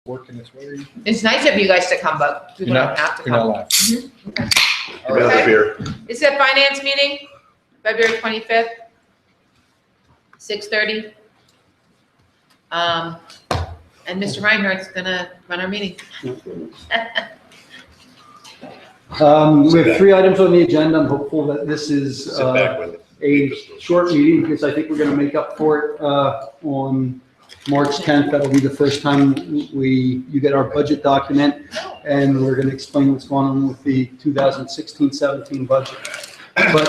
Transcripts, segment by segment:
working its way. It's nice of you guys to come, but people You're don't have to You're not come. laughing. Okay. All right. Beer. Is that finance meeting, February 25th, 6:30? And Mr. Reinhardt's gonna run our meeting. We have 3 items on the agenda. I'm hopeful that this is Sit back with it. a short meeting because I think we're going to make up for it on March 10th. That'll be the first time you get our budget document, and we're going to explain what's going on with the 2016-17 budget. But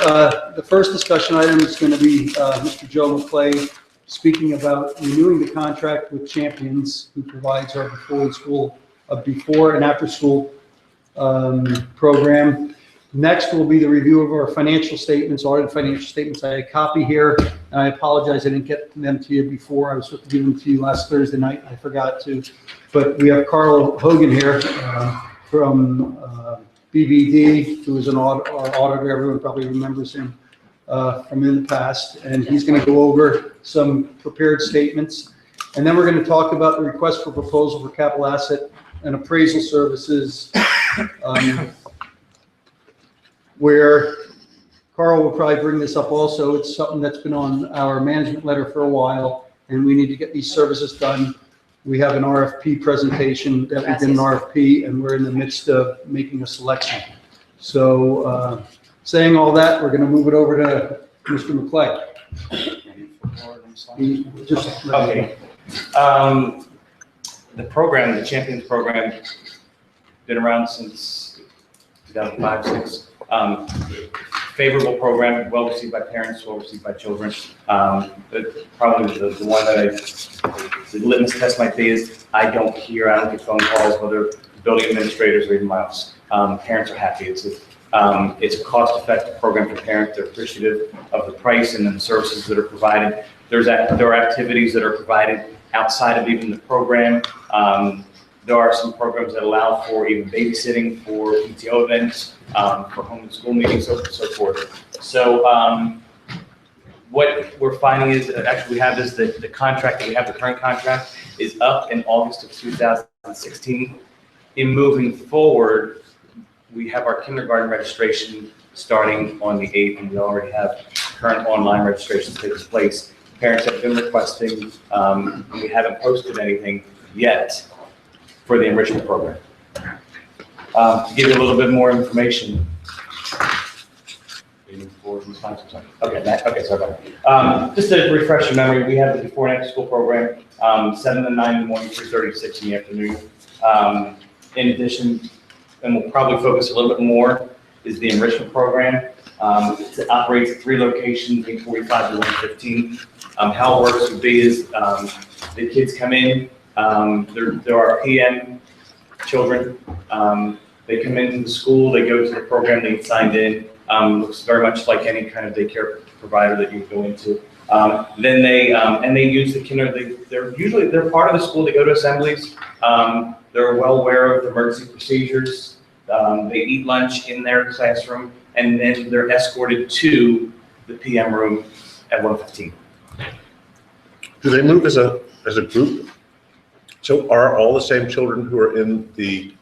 the first discussion item is going to be Mr. Joe McClay speaking about renewing the contract with Champions, who provides our before and after school program. Next will be the review of our financial statements, audited financial statements. I had a copy here, and I apologize I didn't get them to you before. I was supposed to give them to you last Thursday night. I forgot to. But we have Carl Hogan here from BBD, who is our auditor. Everyone probably remembers him from in the past. And he's going to go over some prepared statements. And then we're going to talk about the request for proposal for capital asset and appraisal services, where Carl will probably bring this up also. It's something that's been on our management letter for a while, and we need to get these services done. We have an RFP presentation that we did an RFP, and we're in the midst of making a selection. So saying all that, we're going to move it over to Mr. McClay. Okay. The program, the Champions program, been around since 2005-06. Favorable program, well received by parents, well received by children. Probably the one that the litmus test might be is I don't get phone calls, whether building administrators or even my office. Parents are happy. It's a cost-effective program for parents. They're appreciative of the price and the services that are provided. There are activities that are provided outside of even the program. There are some programs that allow for even babysitting for PTO events, for home and school meetings, so forth. So what we're finding is that actually we have this, the contract that we have, the current contract is up in August of 2016. In moving forward, we have our kindergarten registration starting on the 8th, and we already have current online registrations taking place. Parents have been requesting, and we haven't posted anything yet for the enrichment program. To give you a little bit more information. Okay, sorry about that. Just to refresh your memory, we have the before and after school program, 7 to 9 in the morning, 3:30 to 6 in the afternoon. In addition, and we'll probably focus a little bit more, is the enrichment program. It operates at 3 locations, 8:45 to 1:15. How it works would be is the kids come in, there are PM children. They come into the school, they go to the program, they get signed in. Looks very much like any kind of daycare provider that you go into. Then they use the they're part of the school. They go to assemblies. They're well aware of the emergency procedures. They eat lunch in their classroom, and then they're escorted to the PM room at 1:15. Do they move as a group? So are all the same children who are in the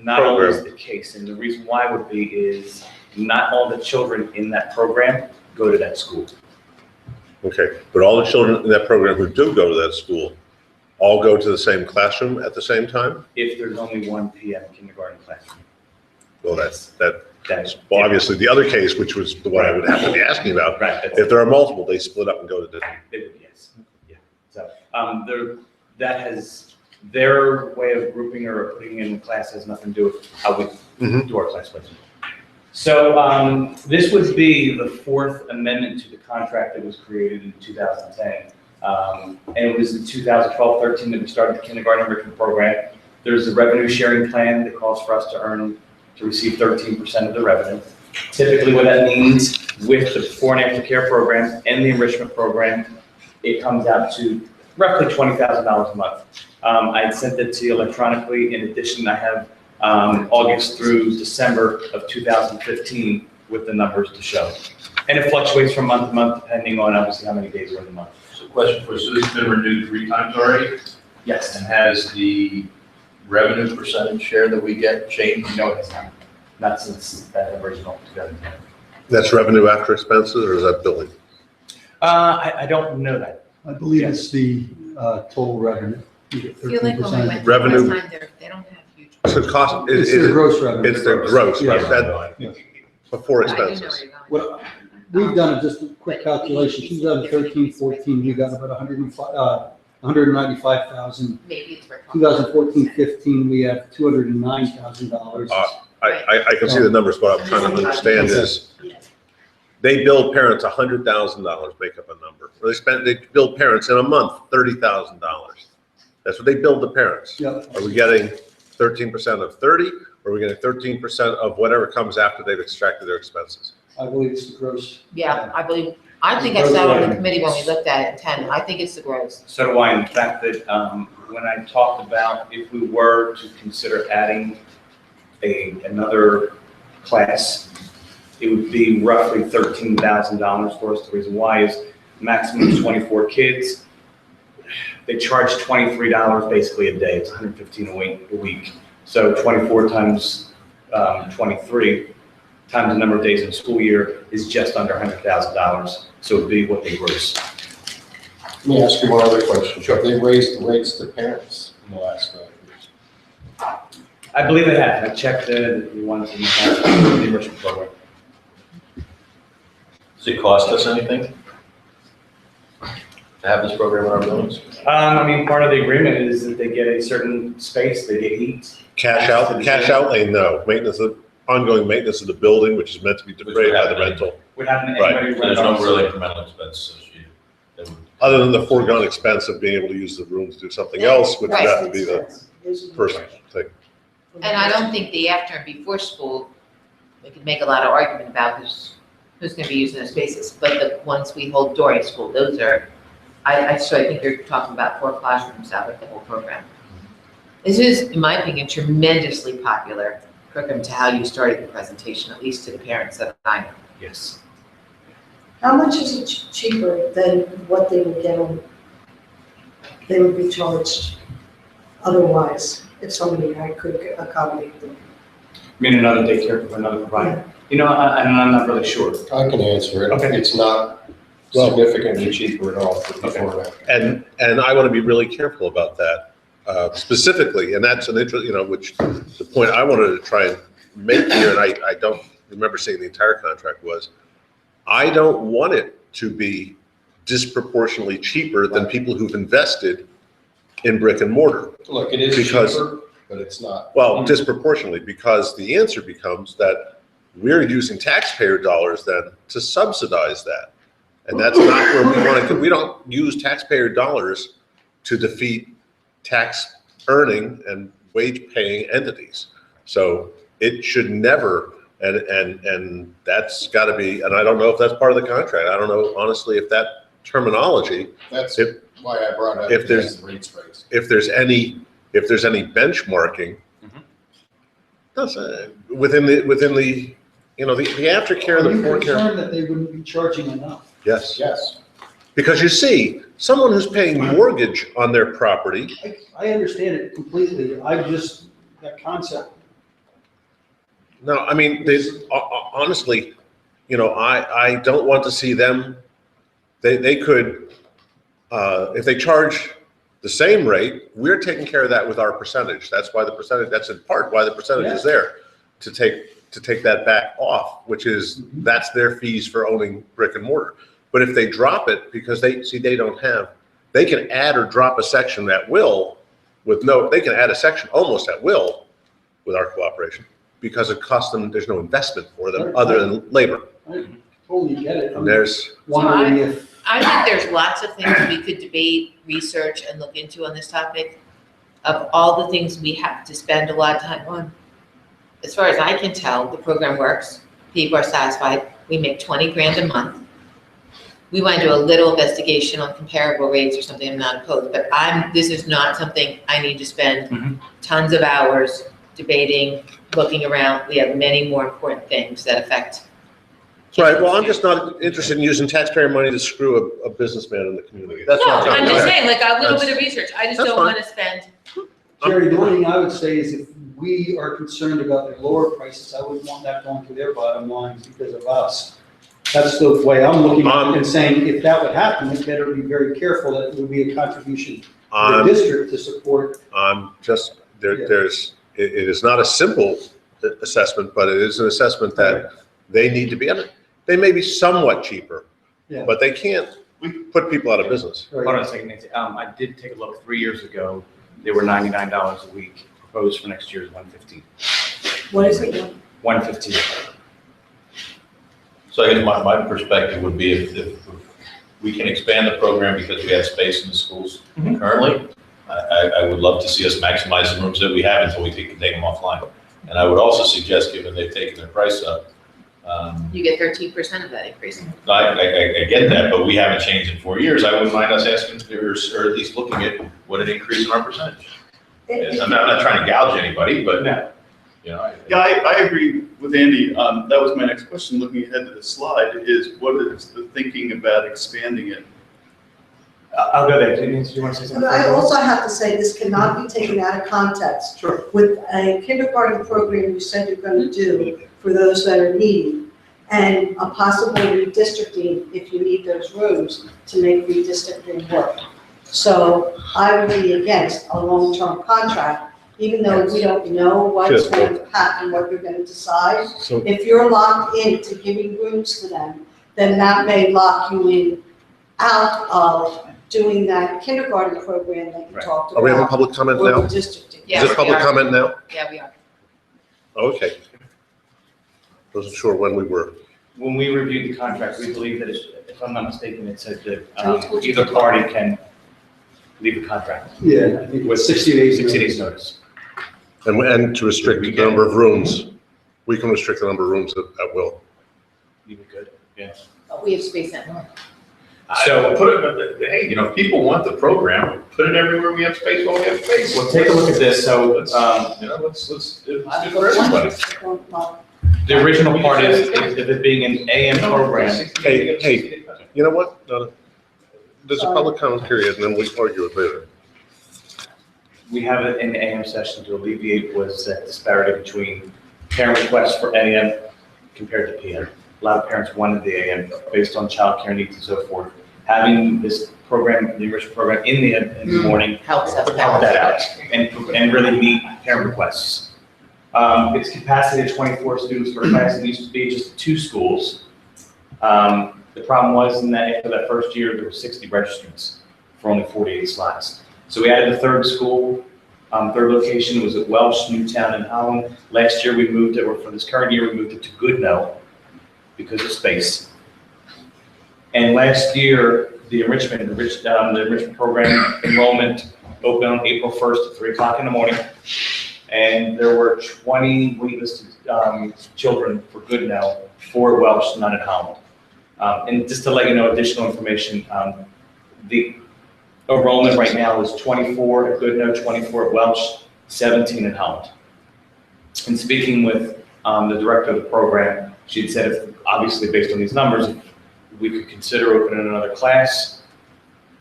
Not always the case, and the reason why would be is not all the children in that program go to that school. Okay, but all the children in that program who do go to that school all go to the same classroom at the same time? If there's only one PM kindergarten classroom. Well, that's Well, obviously the other case, which was the one I would have to be asking about. Right. If there are multiple, they split up and go to different. Yes. Yeah. So that has their way of grouping or putting in the class has nothing to do with how we do our class placement. So this would be the 4th amendment to the contract that was created in 2010. And it was in 2012-13 that we started the kindergarten enrichment program. There's a revenue sharing plan that calls for us to receive 13% of the revenue. Typically what that means with the before and after care program and the enrichment program, it comes out to roughly $20,000 a month. I sent it to you electronically. In addition, I have August through December of 2015 with the numbers to show. And it fluctuates from month to month depending on obviously how many days are in the month. So question for you, so this has been renewed 3 times already? Yes. And has the revenue percentage share that we get changed? No, it's not. Not since that original 2010. That's revenue after expenses, or is that billing? I don't know that. I believe it's the total revenue. You get I feel like when we 13%. went Revenue. last time, they don't have huge. So cost, It's their gross revenue. it's their gross, Yeah. right? That, Yeah. before I do know where expenses. you're going. What, we've done just a quick calculation, 2013, 14, you got about 195,000. Maybe it's for. 2014, 15, we have $209,000. I can see the numbers, what I'm trying to understand is, they bill parents $100,000, make up a number. Or they bill parents in a month $30,000. That's what they bill the parents. Yeah, Are we getting 13% of 30, or are we getting 13% of whatever comes after they've extracted their expenses? I believe it's the gross. Yeah, I think I sat on the committee when we looked at it in 10. I think it's the gross. So do I, in the fact that when I talked about if we were to consider adding another class, it would be roughly $13,000 for us. The reason why is maximum is 24 kids. They charge $23 basically a day. It's $115 a week. So 24 times 23 times the number of days in the school year is just under $100,000. So it'd be what they gross. Let me ask you one other question. Have they raised the rates to parents in the last 5 years? I believe they have. I checked the ones in the enrichment program. Does it cost us anything to have this program in our buildings? I mean, part of the agreement is that they get a certain space, they get heat. Cash outlay, no. Ongoing maintenance of the building, which is meant to be defrayed by the rental. Would happen to Right. anybody. So there's no real incremental expense associated. That would- Other than the foregone expense of being able to use the room to do something else, which Right. that would be the first thing. And I don't think the after and before school, we could make a lot of argument about who's gonna be using those spaces. But the ones we hold during school, those are, I think you're talking about 4 classrooms out of the whole program. This is, in my opinion, tremendously popular program to how you started the presentation, at least to the parents that I know. Yes. How much is it cheaper than what they would get on, they would be charged otherwise if somebody could accommodate them? I mean, another daycare for another provider. You know, I'm not really sure. I can answer it. Okay. It's not significantly cheaper at all for before that. And I want to be really careful about that specifically, and that's an interest, which the point I wanted to try and make here, and I don't remember seeing the entire contract was, I don't want it to be disproportionately cheaper than people who've invested in brick and mortar. Look, it is Because- cheaper, but it's not. Well, disproportionately, because the answer becomes that we're using taxpayer dollars then to subsidize that. And that's not where we want to, we don't use taxpayer dollars to defeat tax earning and wage paying entities. So it should never, and that's got to be, and I don't know if that's part of the contract. I don't know, honestly, if that terminology, That's if- why I brought up if there's- the rates raised. if there's any benchmarking, that's within the, the aftercare, Are the you forecare. concerned that they wouldn't be charging enough? Yes, Yes. because you see, someone who's paying mortgage on their property, I understand it completely, that concept. no, I mean, honestly, I don't want to see them, they could, if they charge the same rate, we're taking care of that with our percentage. That's why the percentage, that's in part why the percentage is there, to take that back off, which is, that's their fees for owning brick and mortar. But if they drop it, because they can add or drop a section at will they can add a section almost at will with our cooperation, because it costs them, there's no investment for them other than labor. I totally get it. And I'm there's, wondering if, I think there's lots of things we could debate, research, and look into on this topic. Of all the things we have to spend a lot of time on. As far as I can tell, the program works. People are satisfied. We make 20 grand a month. We want to do a little investigation on comparable rates or something. I'm not opposed, but this is not something I need to spend tons of hours debating, looking around. We have many more important things that affect. right, well, I'm just not interested in using taxpayer money to screw a businessman in the community. That's No, what I'm I'm talking just about. saying, like a little That's- bit of research. I just that's don't fine. want to spend Jerry, the only thing I would say is if we are concerned about their lower prices, I wouldn't want that going to their bottom lines because of us. That's the way I'm looking at it and saying, if that would happen, we better be very careful that it would be a contribution to the I'm, district to support. I'm just, Yeah. it is not a simple assessment, but it is an assessment that they need to be, they may be somewhat cheaper, Yeah. but they can't put people out of business. Hold on a second, Nancy. I did take a look 3 years ago. They were $99 a week. Proposed for next year is $115. What is it? $115. So I guess my perspective would be if we can expand the program because we have space in the schools Mhm. currently, I would love to see us maximize the rooms that we have until we can take them offline. And I would also suggest, given they've taken their price up, You get 13% of that increase. I get that, but we haven't changed in 4 years. I wouldn't mind us asking, or at least looking at what an increase in our percentage is. I'm not trying to gouge anybody, but, No. you know. Yeah, I agree with Andy. That was my next question, looking ahead to the slide, is what is the thinking about expanding it? I'll go there. Nancy, do you want to say something? But I also have to say, this cannot be taken out of context. Sure. With a kindergarten program you said you're going to do for those that are needy, and a possible redistricting if you need those rooms to make redistricting work. So I would be against a long-term contract, even though we don't know what's Sure. going to happen, what you're going to decide. So If you're locked into giving rooms to them, then that may lock you in out of doing that kindergarten program that you Right. talked about. are we having public comment or now? redistricting. Yeah, Is this we public are. comment now? Yeah, we are. Okay. Wasn't sure when we were. When we reviewed the contract, we believe that, if I'm not mistaken, it said that either party can leave the contract Yeah, I think it with was 60 days. 60 days notice. And to restrict the number of rooms, we can restrict the number of rooms at will. You would good, yeah. But we have space at home. So put it, hey, you know, if people want the program, put it everywhere we have space while we have space. Well, take a look at this. So, You know, let's do it for everybody. the original part is it being an AM program. Hey, you know what? No, there's a public comment period, and then we argue it later. We have it in the AM session to alleviate was that disparity between parent requests for AM compared to PM. A lot of parents wanted the AM based on childcare needs and so forth. Having this program, the enrichment program in the morning Helps us would help that out balance. and really meet parent requests. Its capacity of 24 students per class, it used to be just 2 schools. The problem was in that after that first year, there were 60 registrants for only 48 slots. So we added a third school. Third location was at Welsh, Newtown, and Holland. Last year, we moved it, or for this current year, we moved it to Goodnow because of space. And last year, the enrichment program enrollment opened on April 1st at 3 o'clock in the morning. And there were 20 waitlisted children for Goodnow, 4 at Welsh, none at Holland. And just to let you know additional information, the enrollment right now is 24 at Goodnow, 24 at Welsh, 17 at Holland. And speaking with the director of the program, she had said, if, obviously based on these numbers, if we could consider opening another class.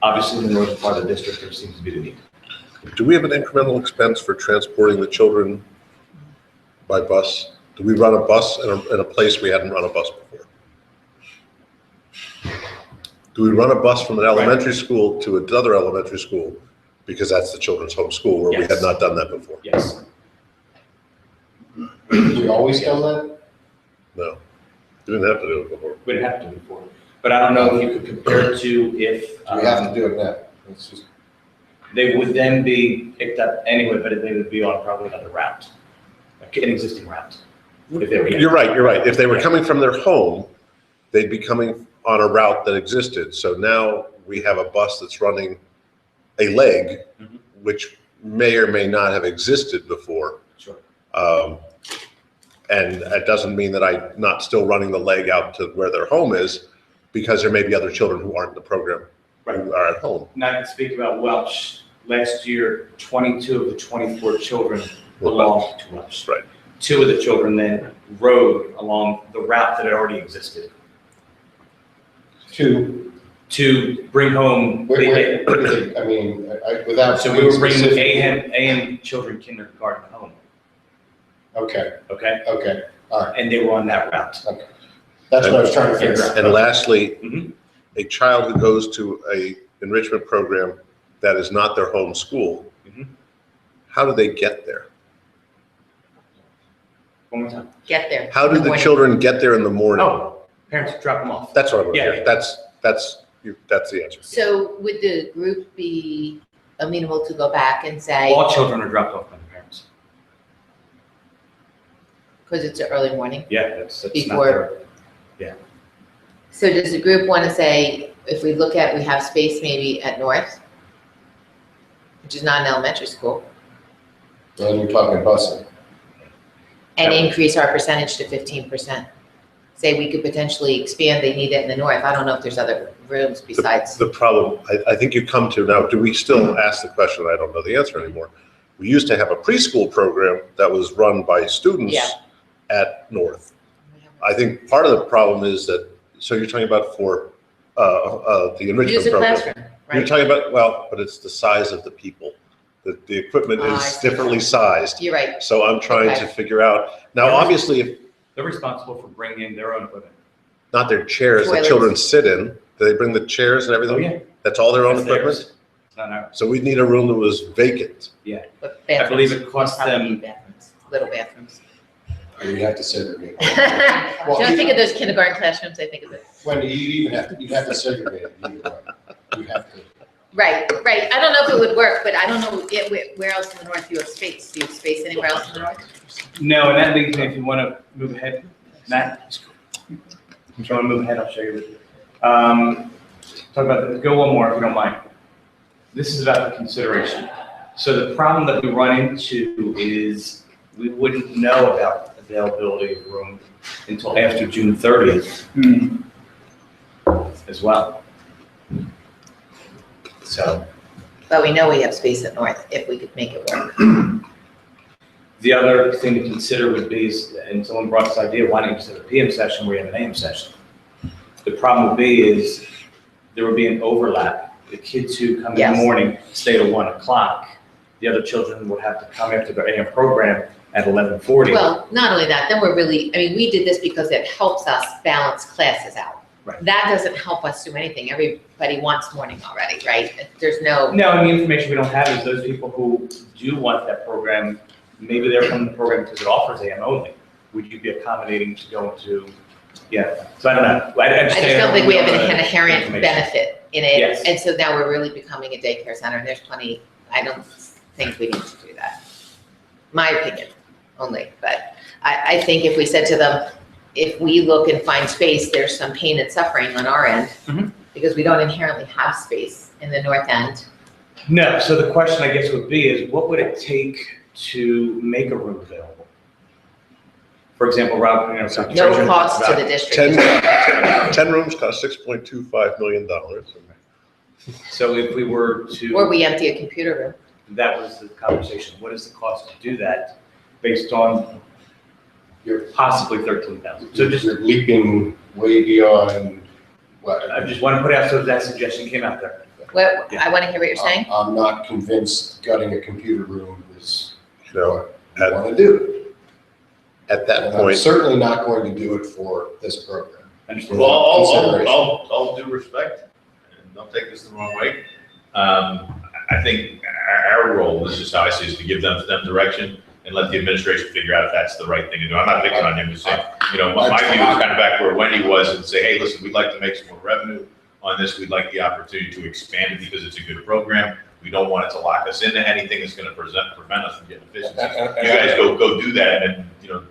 Obviously, in the northern part of the district, there seems to be the need. Do we have an incremental expense for transporting the children by bus? Do we run a bus in a place we hadn't run a bus before? Do we run a bus from an elementary school to another elementary school? Because that's the children's home school where we had Yes. not done that before. Yes. We always done that? No, we didn't have to do it before. We didn't have to before. But I don't know if you could compare it to if We have to do it now. It's just, they would then be picked up anyway, but they would be on probably another route, like an existing route. If they were, You're right. If they were coming from their home, they'd be coming on a route that existed. So now we have a bus that's running a leg, Mhm. which may or may not have existed before. Sure. And that doesn't mean that I'm not still running the leg out to where their home is, because there may be other children who aren't in the program, who are at home. Now, to speak about Welsh, last year, 22 of the 24 children belonged to Welsh. Right. 2 of the children then rode along the route that had already existed. 2, to bring home. I mean, without. So we were bringing specific- AM children kindergarten home, Okay, okay? okay, And they were on that route. that's what I was trying to figure out. And lastly, Mhm. a child who goes to a enrichment program that is not their home school, Mhm. how do they get there? One more time. Get there. How do in the morning. children get there in the morning? Oh, parents drop them off. That's what I want to Yeah, hear. yeah. That's the answer. So would the group be amenable to go back and say, All children are dropped off by the parents. because it's an early morning? Yeah, that's not Before- their. So does the group want to say, if we look at, we have space maybe at North, which is not an elementary school, Then you're talking busing. and increase our percentage to 15%? Say we could potentially expand, they need it in the North. I don't know if there's other rooms besides. The problem, I think you come to now, do we still ask the question? I don't know the answer anymore. We used to have a preschool program that was run by students Yeah. at North. I think part of the problem is that, so you're talking about for the enrichment Use a program. classroom, You're right? talking about, well, but it's the size of the people. The equipment I is see. differently sized. You're right. So I'm trying to Okay. figure out, now, obviously, if They're responsible for bringing in their own equipment. not their chairs the Toilets. children sit in, do they bring the chairs and Oh, everything? yeah. That's all their own That's equipment? theirs. It's not ours. So we'd need a room that was vacant. But I believe bathrooms, it costs probably them, need bathrooms, little bathrooms. You have to segregate. Don't think of those kindergarten classrooms, I think of it. Wendy, you'd have to segregate it. You have to. Right. I don't know if it would work, but I don't know where else in the North you have space. Do you have space anywhere else in the North? no, and that leads me, if you want to move ahead, Matt. If you want to move ahead, I'll show you. Talk about this. Go one more if you don't mind. This is about the consideration. So the problem that we run into is we wouldn't know about availability of room until after June 30th as well. So But we know we have space at North if we could make it work. the other thing to consider would be, and someone brought this idea, why don't you just have a PM session where you have an AM session? The problem would be is there would be an overlap. The kids who come in the Yes. morning stay till 1 o'clock. The other children would have to come after their AM program at 11:40. Well, not only that, then we're really, I mean, we did this because it helps us balance classes out. Right. That doesn't help us do anything. Everybody wants morning already, right? There's no, No, and the information we don't have is those people who do want that program, maybe they're from the program because it offers AM only. Would you be accommodating to go into, yeah, so I don't know. I just don't think we have an information. inherent benefit in it. Yes. And so now we're really becoming a daycare center and there's plenty, I don't think we need to do that. My opinion only, but I think if we said to them, if we look and find space, there's some pain and suffering on our end Mhm. because we don't inherently have space in the north end. No, so the question I guess would be is what would it take to make a room available? For example, Rob, you know, Dr. No Churchill cost to talked the about- district. 10 rooms cost $6.25 million. So if we were to. Or we empty a computer room. That was the conversation. What is the cost to do that based on your possibly 13,000? So just, You're leaping way beyond what. I just want to put out so that suggestion came out there. Well, I want to hear what you're saying. I'm not convinced gutting a computer room is You know, what I want to do. at that And I'm point, certainly not going to do it for this program. Understood? Well, Consideration. all due respect, and don't take this the wrong way. I think our role, this is how I see it, is to give them direction and let the administration figure out if that's the right thing to do. I'm not picking on him, just saying, you know, my view is kind of back where Wendy was and say, hey, listen, we'd like to make some more revenue on this. We'd like the opportunity to expand it because it's a good program. We don't want it to lock us into anything that's going to prevent us from getting efficiency. You guys go do that and, you know,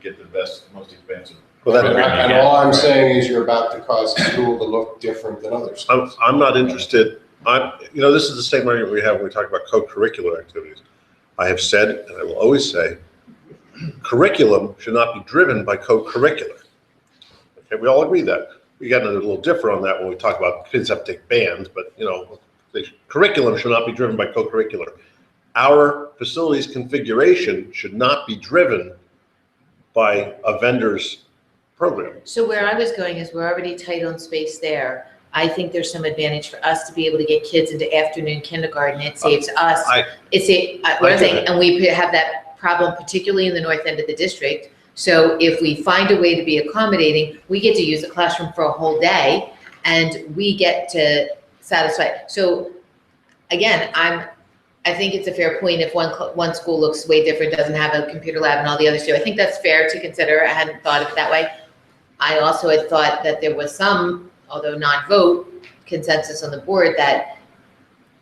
get the best, most expensive. well, And that, all I'm saying is you're about to cause the school to look different than others. I'm not interested. This is the same argument we have when we talk about co-curricular activities. I have said, and I will always say, curriculum should not be driven by co-curricular. Okay, we all agree that. We got a little different on that when we talk about kids have to take bands, but the curriculum should not be driven by co-curricular. Our facilities configuration should not be driven by a vendor's program. So where I was going is we're already tight on space there. I think there's some advantage for us to be able to get kids into afternoon kindergarten. It saves us. What I'm saying, and we have that problem particularly in the north end of the district. So if we find a way to be accommodating, we get to use the classroom for a whole day and we get to satisfy. So again, I think it's a fair point if one school looks way different, doesn't have a computer lab and all the others do. I think that's fair to consider. I hadn't thought of it that way. I also had thought that there was some, although non-vote, consensus on the board that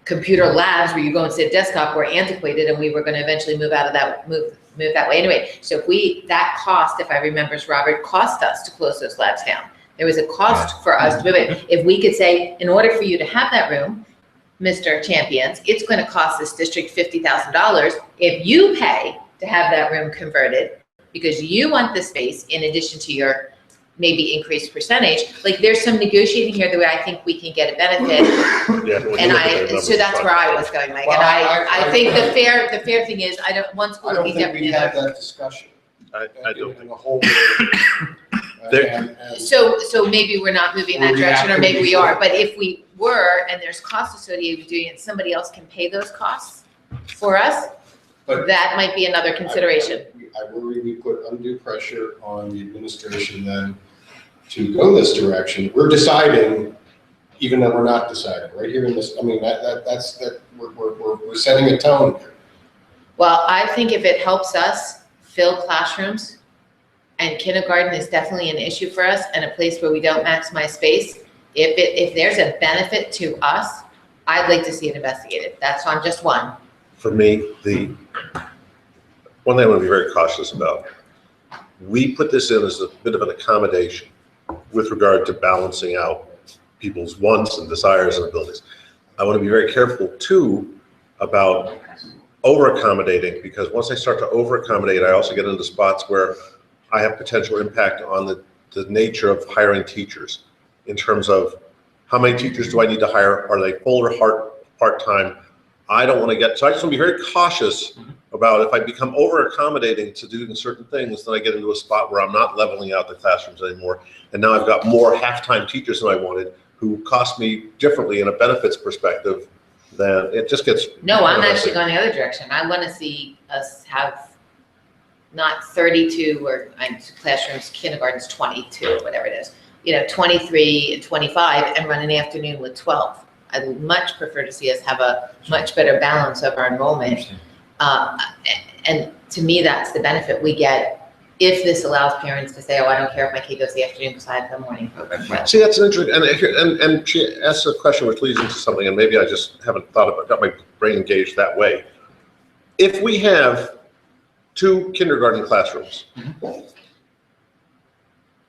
computer labs where you go and sit at desktop were antiquated and we were going to eventually move out of that, move that way anyway. So if that cost, if I remember, Robert, cost us to close those labs down. There was a cost for us to move it. If we could say, in order for you to have that room, Mr. Champions, it's going to cost this district $50,000 if you pay to have that room converted because you want the space in addition to your maybe increased percentage. Like there's some negotiating here the way I think we can get a benefit. And so that's where I was going, Mike. Well, And I think the fair thing is one school I don't will be think different we than had another. that discussion. I don't. In the whole. So maybe we're not moving in that Or direction, or maybe we reacting are, but if we were, and there's costs associated with doing it, somebody else can pay those costs for us, But- that might be another consideration. I worry we put undue pressure on the administration then to go this direction. We're deciding, even though we're not deciding, right here in this, I mean, we're setting a tone here. Well, I think if it helps us fill classrooms, and kindergarten is definitely an issue for us, and a place where we don't maximize space, if there's a benefit to us, I'd like to see it investigated. I'm just one. For me, the one thing I want to be very cautious about, we put this in as a bit of an accommodation with regard to balancing out people's wants and desires and abilities. I want to be very careful too about over-accommodating, because once I start to over-accommodate, I also get into spots where I have potential impact on the nature of hiring teachers in terms of how many teachers do I need to hire? Are they full or part-time? I don't want to get, so I just want to be very cautious about if I become over-accommodating to doing certain things, then I get into a spot where I'm not leveling out the classrooms anymore. And now I've got more half-time teachers than I wanted who cost me differently in a benefits perspective. Then it just gets. No, I'm actually going the other direction. I want to see us have not 32 or classrooms, kindergarten's 22, whatever it is, 23 and 25 and run an afternoon with 12. I'd much prefer to see us have a much better balance of our enrollment. And to me, that's the benefit we get if this allows parents to say, oh, I don't care if my kid goes the afternoon because I have the morning program. See, that's an interesting, and she asked a question which leads into something, and maybe I just haven't got my brain engaged that way. If we have 2 kindergarten classrooms,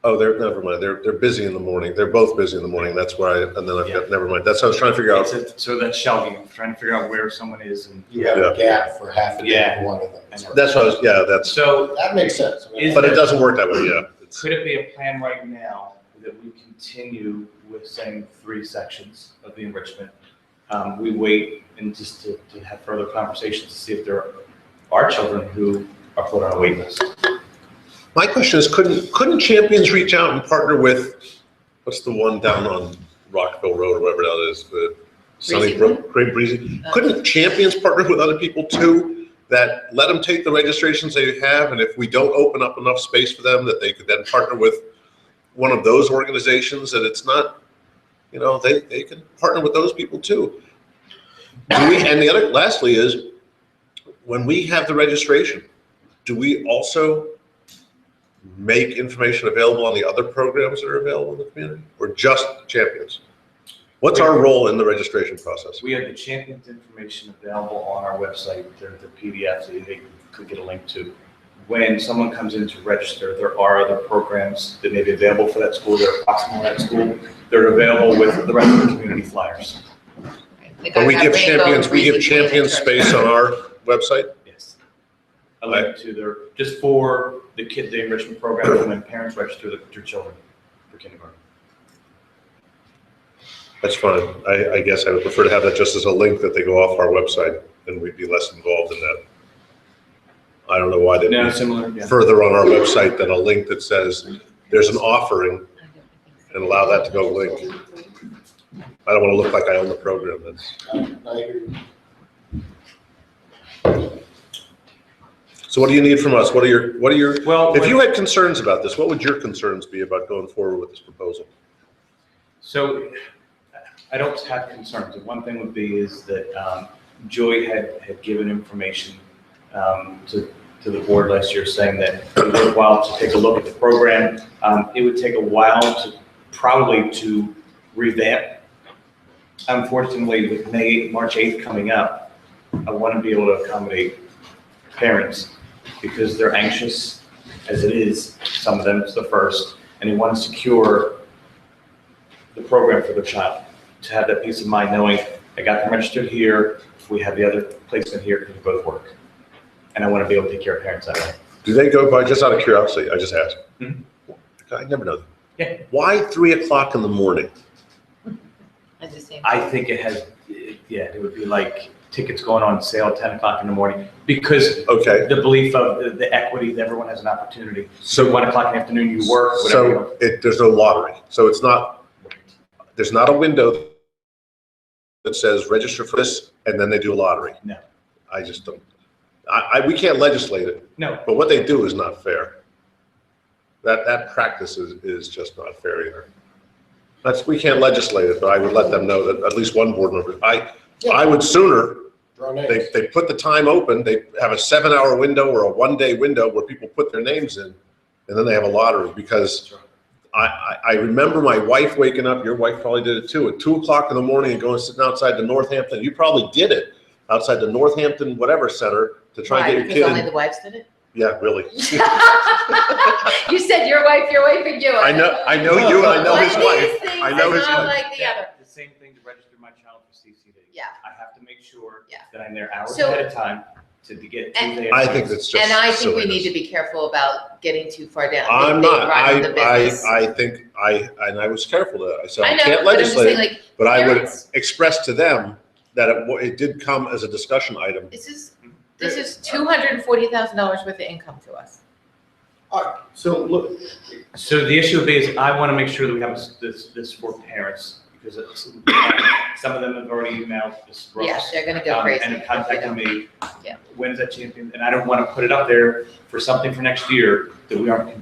never mind. They're busy in the morning. They're both busy in the morning. That's why, and then I've got, never mind. That's what I was trying to figure out. So that's shelving, trying to figure out where someone is and. You have a gap for half a day for one of them. That's what I was, that's, So That makes sense. I mean, Is but it doesn't work that way, yeah. It's- could it be a plan right now that we continue with saying 3 sections of the enrichment? We wait and just to have further conversations to see if there are children who are put on a wait list. My question is, couldn't Champions reach out and partner with, what's the one down on Rockville Road or whatever that is, the Sunnybrook, Great Breezy? Couldn't Champions partner with other people too, that let them take the registrations they have, and if we don't open up enough space for them, that they could then partner with one of those organizations, that it's not, they can partner with those people too. And the other, lastly is, when we have the registration, do we also make information available on the other programs that are available in the community, or just Champions? What's our role in the registration process? We have the Champions information available on our website. They're the PDFs that they could get a link to. When someone comes in to register, there are other programs that may be available for that school, that are proximal to that school. They're available with the rest of the community flyers. But we give Champions space on our website? Yes. A link to their, just for the enrichment program, when parents register their children for kindergarten. That's fine. I guess I would prefer to have that just as a link that they go off our website, and we'd be less involved in that. I don't know why they No, similar, yeah. further on our website than a link that says there's an offering, and allow that to go link. I don't want to look like I own the program. I hear you. So what do you need from us? What are your, Well, if you had concerns about this, what would your concerns be about going forward with this proposal? So I don't have concerns. The one thing would be is that Joy had given information to the board last year saying that it would be worthwhile to take a look at the program. It would take a while to revamp. Unfortunately, with March 8th coming up, I want to be able to accommodate parents because they're anxious as it is. Some of them, it's the first, and they want to secure the program for their child, to have that peace of mind knowing I got them registered here, we have the other placement here, can both work. And I want to be able to take care of parents that way. Do they go by, just out of curiosity, I just asked. Mhm. I never know. Yeah. Why 3 o'clock in the morning? At the same I time. think it has, yeah, it would be like tickets going on sale at 10 o'clock in the morning because Okay, the belief of the equity, that everyone has an opportunity. So so, 1 o'clock in the afternoon, you work, whatever. there's no lottery. So it's not, there's not a window that says register for this and then they do a lottery. No. I just don't, we can't legislate it, No, but what they do is not fair. That practice is just not fair either. We can't legislate it, but I would let them know that at least one board member, I would sooner, Draw names. they put the time open, they have a 7-hour window or a 1-day window where people put their names in, and then they have a lottery, because I remember my wife waking up, your wife probably did it too, at 2 o'clock in the morning and going sitting outside the Northampton, you probably did it, outside the Northampton whatever center to try Why? and get your Because kid only in. the wives did it? Yeah, really. You said your wife and you. I know you and I know his One of wife. these things I know is his not wife. like the other. the same thing to register my child for CCD. Yeah. I have to make sure Yeah. that I'm there hours So- ahead of time to get And- Tuesday. I think that's just And I think we need silliness. to be careful about getting too far down. I'm They not, run the business. I think, and I was careful that, I said, I I know, can't but I'm just legislate, saying, like, but I would parents- express to them that it did come as a discussion item. This is $240,000 worth of income to us. So look, So the issue would be is I want to make sure that we have this for parents because some of them have already emailed this. Yes, they're gonna go crazy. And have contacted me. Yeah. When's that champion? And I don't want to put it up there for something for next year that we don't have a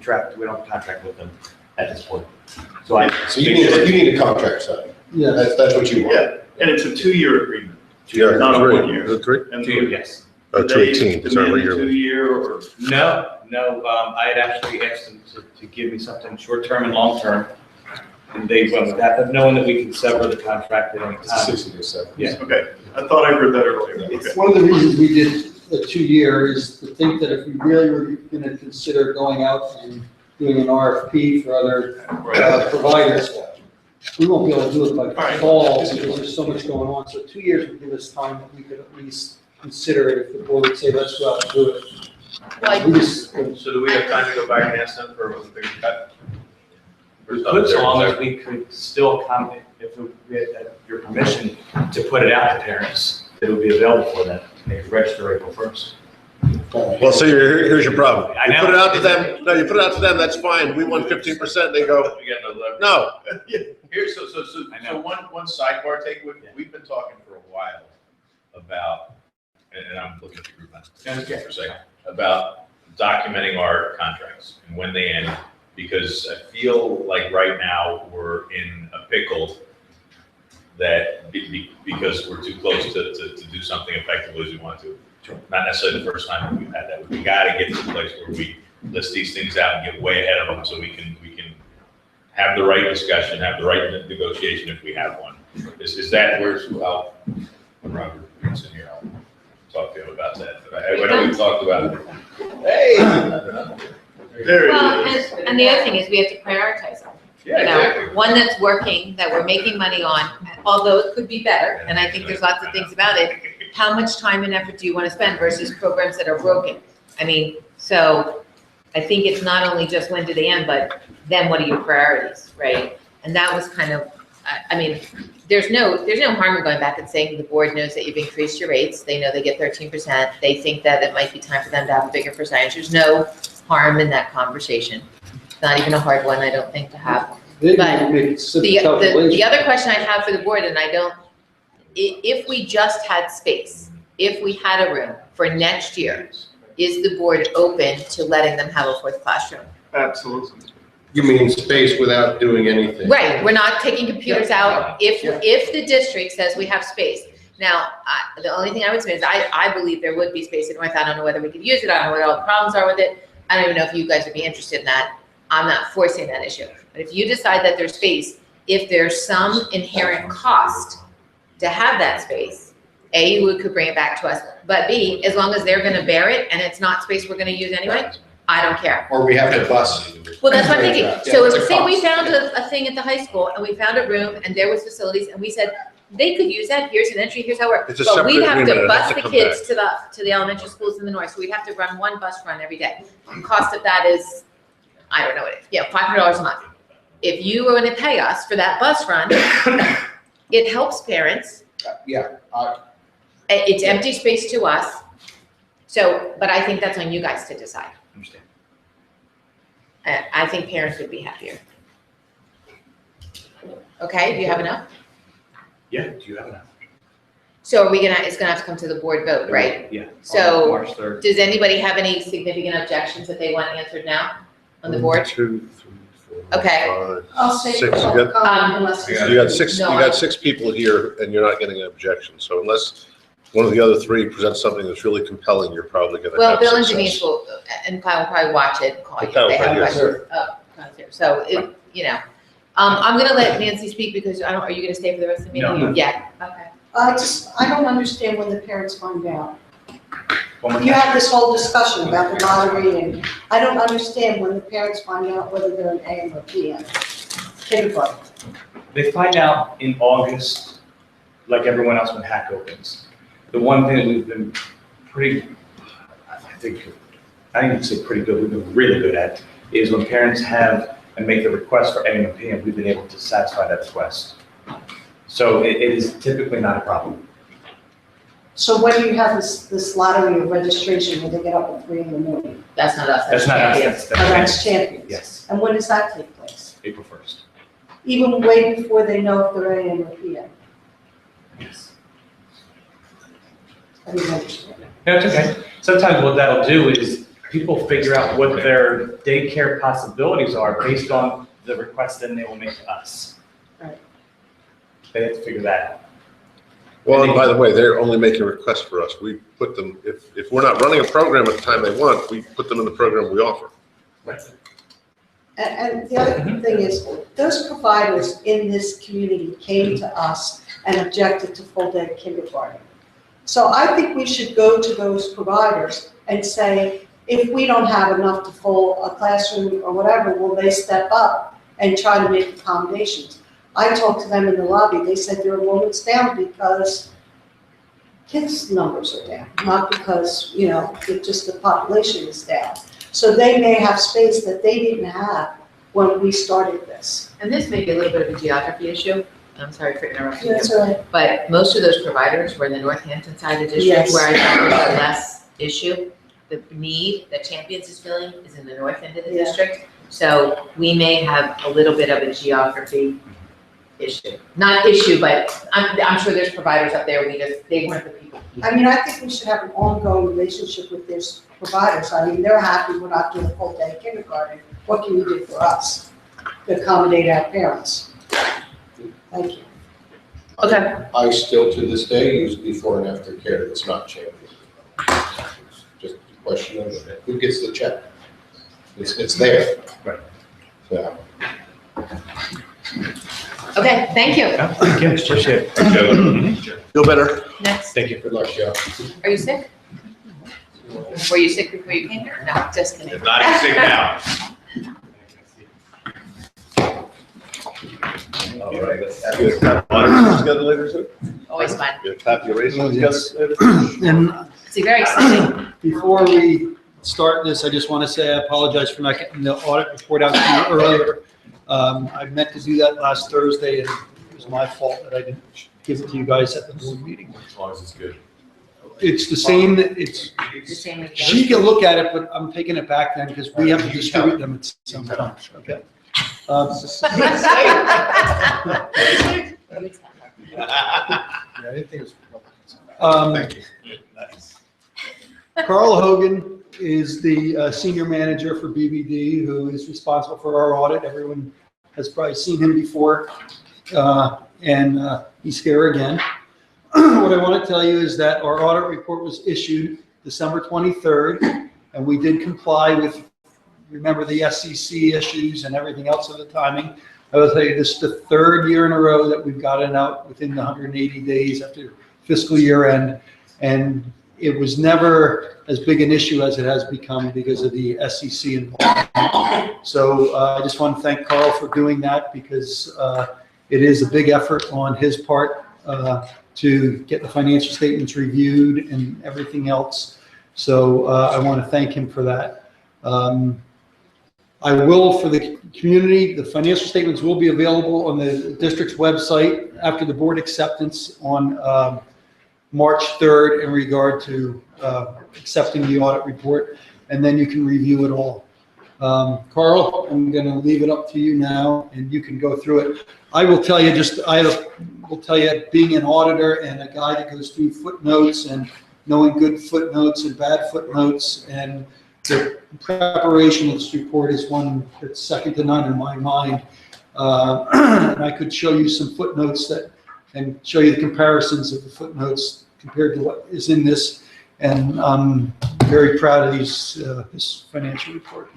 contract with them at this point. So So you need a contract signed. Yeah. That's what you want. yeah, and it's a 2-year agreement, Yeah, not a three. 1 year. Is it 3? And 2 years, yes. Oh, do they 218, sorry, demand a yearly. 2-year or? No, I had actually asked them to give me something short-term and long-term. And they went with that, but knowing that we can sever the contract at any It's a time. 60 or 70. Yeah. Okay, I thought I heard that earlier, okay. It's one of the reasons we did the 2-year is to think that if we really were gonna consider going out and doing an RFP for other providers, we won't be able to do it by Right. fall because there's so much going on. So 2 years would give us time that we could at least consider it if the board would say, let's go out and do it. Well, We just- So do we have time to go back and ask them for a bigger cut? We could, so long as we could still accommodate, if we had your permission to put it out to parents, that it would be available for them. They could register April 1st. Well, so here's your problem. I You know. put it out to them, no, you put it out to them, that's fine, we won 15%, they go, We got no leverage. no. Here's, so I know. one sidebar take, we've been talking for a while about, and I'm looking at the group now, for a second, about documenting our contracts and when they end, because I feel like right now we're in a pickle that because we're too close to do something effectively as we want to. Not necessarily the first time we've had that. We gotta get to the place where we list these things out and get way ahead of them so we can have the right discussion, have the right negotiation if we have one. Is that where, when Robert gets in here, I'll talk to him about that. But I know we've talked about it. Hey! There Well, it is. and the other thing is we have to prioritize them. Yeah, You know, exactly. one that's working, that we're making money on, although it could be better, and I think there's lots of things about it. How much time and effort do you want to spend versus programs that are broken? I mean, so I think it's not only just when do they end, but then what are your priorities, right? And that was kind of, I mean, there's no harm in going back and saying the board knows that you've increased your rates. They know they get 13%. They think that it might be time for them to have a bigger percentage. There's no harm in that conversation. It's not even a hard one, I don't think, to have. They But can make simple The calculations. other question I have for the board, and I don't, if we just had space, if we had a room for next year, is the board open to letting them have a fourth classroom? Absolutely. You mean space without doing anything? Right, we're not taking computers out, Yeah. if the district says we have space. Now, the only thing I would say is I believe there would be space at North, I don't know whether we could use it, I don't know what all the problems are with it. I don't even know if you guys would be interested in that, I'm not forcing that issue. But if you decide that there's space, if there's some inherent cost to have that space, A, you could bring it back to us, but B, as long as they're gonna bear it and it's not space we're gonna use anyway, I don't care. Or we have to bus. Well, that's what I'm thinking. Yeah, So it's a if, say we cost. found a thing at the high school and we found a room and there was facilities and we said, they could use that, here's an entry, here's how it works. It's a But we'd separate have agreement, to it'd have bus to the come kids back. to the elementary schools in the north, so we'd have to run one bus run every day. The cost of that is, I don't know what it is, yeah, $500 a month. If you were gonna pay us for that bus run, it helps parents, Yeah, it's empty space to us. So, but I think that's on you guys to decide. Understand. I think parents would be happier. Okay, do you have enough? Yeah, do you have enough? So are we gonna, it's gonna have to come to the board vote, right? Yeah. So- March 3rd. Does anybody have any significant objections that they want answered now on the board? 1, 2, 3, 4, Okay. 5, I'll say 6. You public got, comment unless. you got six. You No, got 6 people here, and you're not getting an objection. So unless one of the other 3 presents something that's really compelling, you're probably going to Well, have Bill and success. Denise will, and Kyle will probably watch it and call you if Kyle they have will, yes. questions. Oh, Kyle's here. So it, you know, I'm gonna let Nancy speak because I don't, are you gonna stay for the rest of the meeting? No. Yeah, okay. I don't understand when the parents find out. One more You time. have this whole discussion about the lottery, and I don't understand when the parents find out whether they're an AM or PM. Kindergarten. They find out in August, like everyone else when hack opens. The one thing that we've been pretty, I think, I didn't even say pretty good, we've been really good at, is when parents have and make the request for AM and PM, we've been able to satisfy that request. So it is typically not a problem. So when do you have this lottery of registration where they get up at 3 in the morning? That's not us. That's not us, champions. that's Oh, that's champions. Yes, And when does that take place? April 1st. Even way before they know if they're AM or PM? Yes. I didn't understand. No, it's okay. Sometimes what that'll do is people figure out what their daycare possibilities are based on the request then they will make to us. Right. They have to figure that out. Well, and by the way, they're only making requests for us. We put them, if we're not running a program at the time they want, we put them in the program we offer. And the other thing is, those providers in this community came to us and objected to full-day kindergarten. So I think we should go to those providers and say, if we don't have enough to fill a classroom or whatever, will they step up and try to make accommodations? I talked to them in the lobby, they said their enrollment's down because kids' numbers are down, not because, you know, just the population is down. So they may have space that they didn't have when we started this. And this may be a little bit of a geography issue. I'm sorry for interrupting you. That's right. But most of those providers were in the Northampton side of the district, Yes. where I thought there was a less issue. The need that Champions is filling is in the north end of the Yeah. district. So we may have a little bit of a geography issue. Not issue, but I'm sure there's providers up there, they weren't the people. I mean, I think we should have an ongoing relationship with these providers. I mean, they're happy we're not doing full-day kindergarten. What can you do for us to accommodate our parents? Thank you. Okay. I still to this day use before and after care that's not Champion. Just a question of who gets the check. It's there. Right. So, Okay, thank you. Yeah, thank you, appreciate it. Feel better? Next, Thank you. good luck, Joe. are you sick? Were you sick before you came here? No, just kidding. If not, you sit down. All right. You got auditors together later, too? Always fun. You got copy eraser Yes. together later? And It's very exciting. before we start this, I just want to say I apologize for not getting the audit report out to you earlier. I meant to do that last Thursday, and it was my fault that I didn't give it to you guys at the board meeting. As long as it's good. It's the same, it's, The same as she can look at it, but I'm taking it back then because we have to distribute them at some time, okay? Yeah, I didn't think it was. Thank you. Nice. Carl Hogan is the senior manager for BBD, who is responsible for our audit. Everyone has probably seen him before, and he's here again. What I want to tell you is that our audit report was issued December 23rd, and we did comply with, remember, the SEC issues and everything else of the timing. I will tell you, this is the third year in a row that we've got it out within the 180 days after fiscal year end, and it was never as big an issue as it has become because of the SEC involvement. So I just want to thank Carl for doing that, because it is a big effort on his part to get the financial statements reviewed and everything else. So I want to thank him for that. I will, for the community, the financial statements will be available on the district's website after the board acceptance on March 3rd in regard to accepting the audit report, and then you can review it all. Carl, I'm going to leave it up to you now, and you can go through it. I will tell you, being an auditor and a guy that goes through footnotes and knowing good footnotes and bad footnotes, and the preparation of this report is one that's second to none in my mind. And I could show you some footnotes and show you the comparisons of the footnotes compared to what is in this. And I'm very proud of this financial report.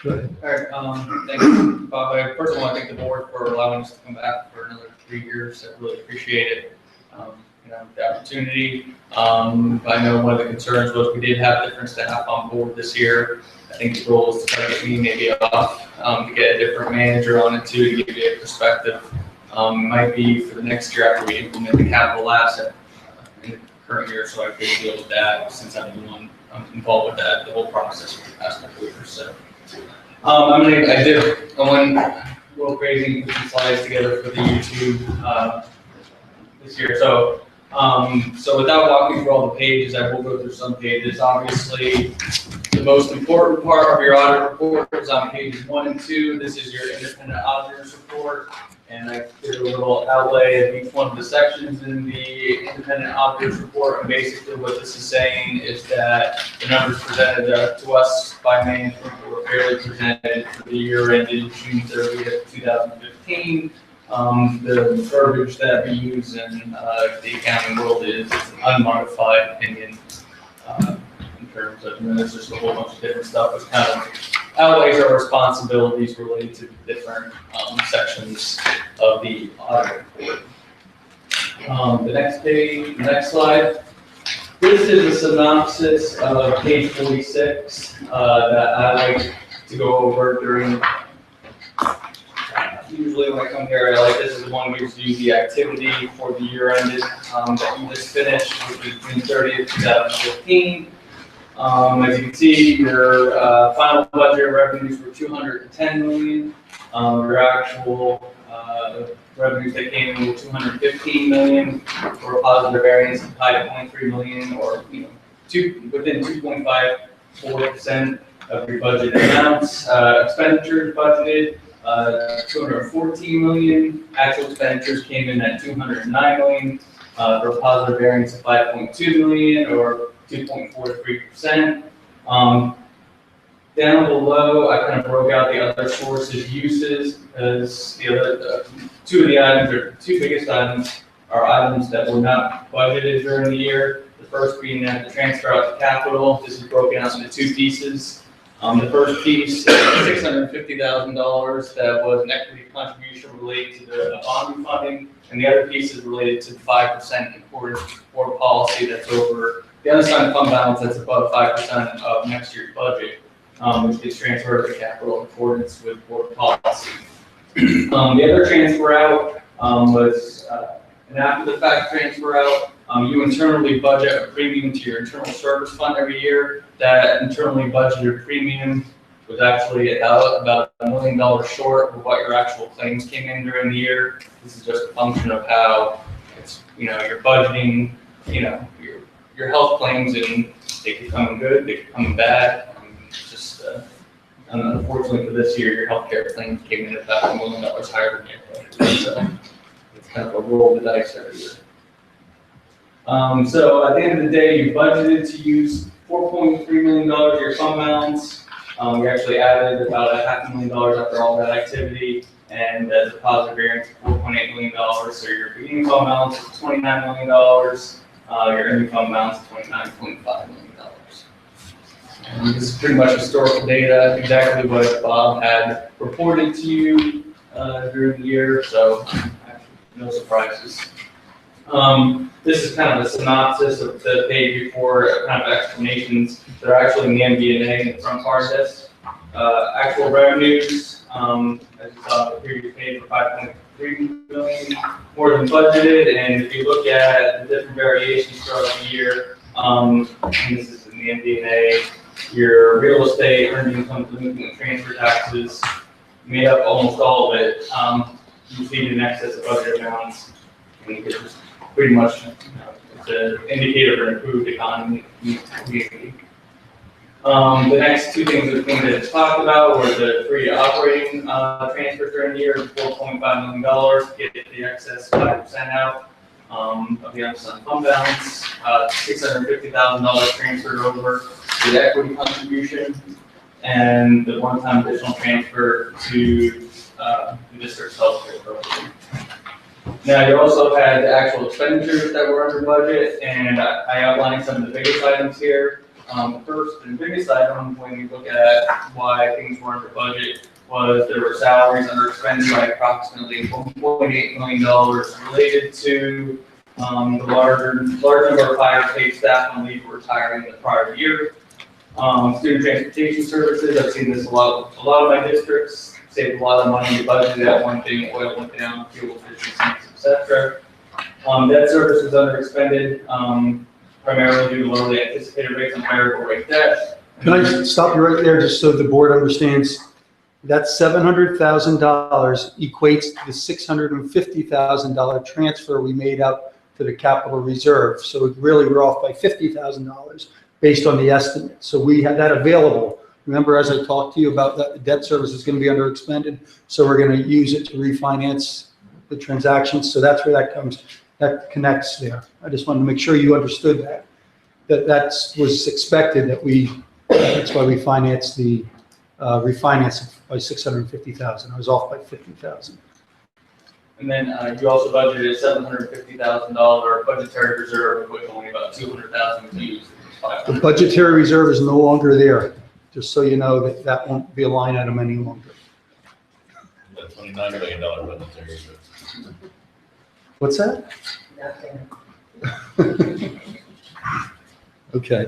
Go ahead. All right, thank you, Bob. I first of all, I thank the board for allowing us to come back for another 3 years. I really appreciate it. The opportunity. I know one of the concerns was we did have different staff on board this year. I think the goal is to try to get me maybe off, to get a different manager on it too, to give you a perspective. Might be for the next year after we implement the capital asset in the current year, so I could deal with that since I'm the one involved with that, the whole process for the past couple of years. So I went a little crazy and put some slides together for the YouTube this year. So without walking through all the pages, I will go through some pages. Obviously, the most important part of your audit report is on pages 1 and 2. This is your independent auditor's report, and I did a little outlay of each one of the sections in the independent auditor's report. And basically, what this is saying is that the numbers presented to us by management were fairly presented for the year ended June 30th, 2015. The verbiage that we use in the accounting world is an unmodified opinion in terms of, there's just a whole bunch of different stuff which kind of outlays our responsibilities related to different sections of the audit report. The next page, the next slide. This is a synopsis of page 46 that I like to go over during. Usually when I come here, this is the one we review the activity for the year ended that you just finished, which is June 30th, 2015. As you can see, your final budget revenues were $210 million. Your actual revenues that came in were $215 million, for a positive variance of $5.3 million, or within 2.54% of your budget amounts. Expenditures budgeted. 214 million. Actual expenditures came in at 209 million, for a positive variance of 5.2 million, or 2.43%. Down below, I kind of broke out the other sources uses, as the other two biggest items are items that were not budgeted during the year. The first being that the transfer out to capital. This is broken out into two pieces. The first piece is $650,000 that was an equity contribution related to the bond refunding, and the other piece is related to the 5% in accordance with board policy that's over the unassigned fund balance that's above 5% of next year's budget, which gets transferred to capital in accordance with board policy. The other transfer out was an after-the-fact transfer out. You internally budget a premium to your internal service fund every year. That internally budgeted premium was actually about $1 million short of what your actual claims came in during the year. This is just a function of how it's, you're budgeting, your health claims, and they could come in good, they could come in bad. Just And unfortunately for this year, your healthcare claim came in about $1 million higher than your budget. So it's kind of a roll of the dice every year. So at the end of the day, you budgeted to use $4.3 million of your fund balance. We actually added about $500,000 after all that activity, and as a positive variance of $4.8 million. So your beginning fund balance is $29 million. Your ending fund balance is $29.5 million. And this is pretty much historical data, exactly what Bob had reported to you during the year, so no surprises. This is kind of a synopsis of the page before, kind of explanations that are actually in the MD&A in the front part of this. Actual revenues, as you saw on the previous page, were $5.3 million more than budgeted, and if you look at the different variations throughout the year, and this is in the MD&A, your real estate, earned income, delinquent transfer taxes made up almost all of it. You see in excess of budget amounts, and you could just pretty much, it's an indicator of an improved economy. The next two things that it's talked about were the free operating transfers during the year, $4.5 million to get the excess 5% out of the unassigned fund balance, $650,000 transferred over to the equity contribution, and the one-time additional transfer to the district's healthcare program. Now, you also had the actual expenditures that were under budget, and I outlined some of the biggest items here. First and biggest item, when you look at why things were under budget, was there were salaries under expended by approximately $1.8 million related to the large number of higher paid staff on leave were retiring in the prior year. Student transportation services, I've seen this a lot of my districts saved a lot of money in the budget. That one thing, oil went down, fuel efficiencies, etc. Debt service was under expended, primarily due to lower than anticipated rates on variable rate debt. Can I just stop you right there, just so the board understands? That $700,000 equates to the $650,000 transfer we made out to the capital reserve. So it really, we're off by $50,000 based on the estimate. So we had that available. Remember, as I talked to you about that, the debt service is going to be under expended, so we're going to use it to refinance the transactions. So that's where that comes, that connects there. I just wanted to make sure you understood that. That was expected, that that's why we financed the refinance by $650,000. I was off by $50,000. And then you also budgeted a $750,000 budgetary reserve, with only about $200,000 was used. The budgetary reserve is no longer there, just so you know that won't be a line item any longer. The $29 million budgetary reserve. What's that? Okay.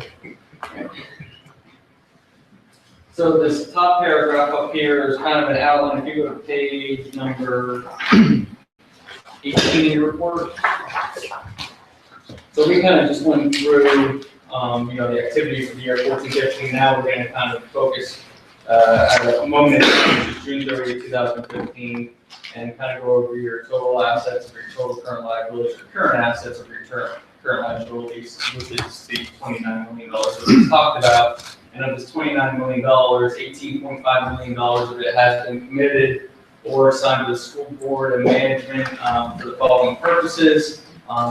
So this top paragraph up here is kind of an outline. If you go to page number 18 in your report. So we kind of just went through, the activities for the year 14-15. Now we're going to kind of focus at a moment, which is June 30th, 2015, and kind of go over your total assets, of your total current liabilities, your current assets of your current liabilities, which is the $29 million that we talked about. And of this $29 million, $18.5 million of it has been committed or assigned to the school board and management for the following purposes.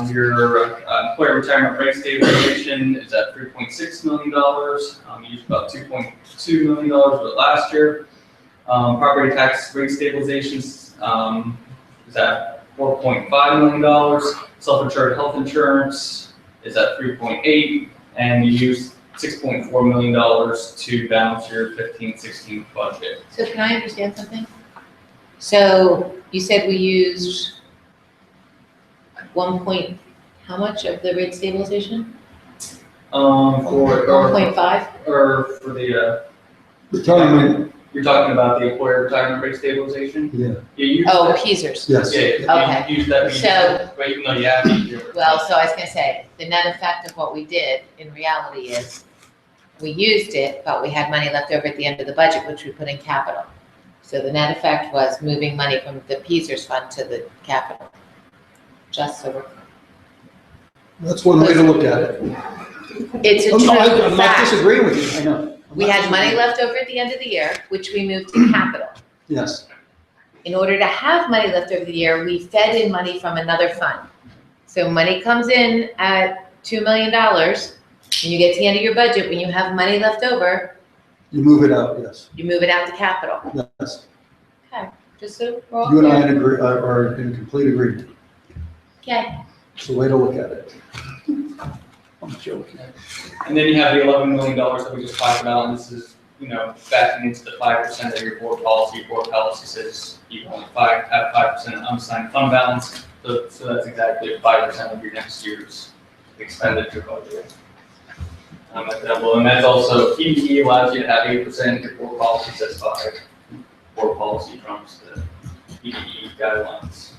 Your employee retirement rate stabilization is at $3.6 million. You used about $2.2 million of it last year. Property tax rate stabilizations is at $4.5 million. Self-insured health insurance is at $3.8, and you used $6.4 million to balance your 15-16 budget. So can I understand something? So you said we used how much of the rate stabilization? For 1.5? or for the Retirement. you're talking about the employer retirement rate stabilization? Yeah. You used Oh, that? Yes. Peasers. Yeah, you used that. So- but even though you have it, Well, so I was gonna say, the net effect of what we did in reality is we used it, but we had money left over at the end of the budget, which we put in capital. So the net effect was moving money from the Peasers fund to the capital. Just so That's one way to look at it. it's a I'm true not fact. disagreeing with you, I know. We had money left over at the end of the year, which we moved to capital. Yes, In order to have money left over the year, we fed in money from another fund. So money comes in at $2 million, and you get to the end of your budget, when you have money left over, you move it out, yes, you move it out to capital. yes. Just so we're all You and I clear. are in complete agreement. Okay. It's the way to look at it. I'm joking. And then you have the $11 million that we just talked about, and this is, backing into the 5% of your board policy. Board policy says you only have 5% unassigned fund balance, so that's exactly 5% of your next year's expenditure budget. At that level, and that's also, PDE allows you to have 8%, your board policy says 5%. Board policy trumps the PDE guidelines.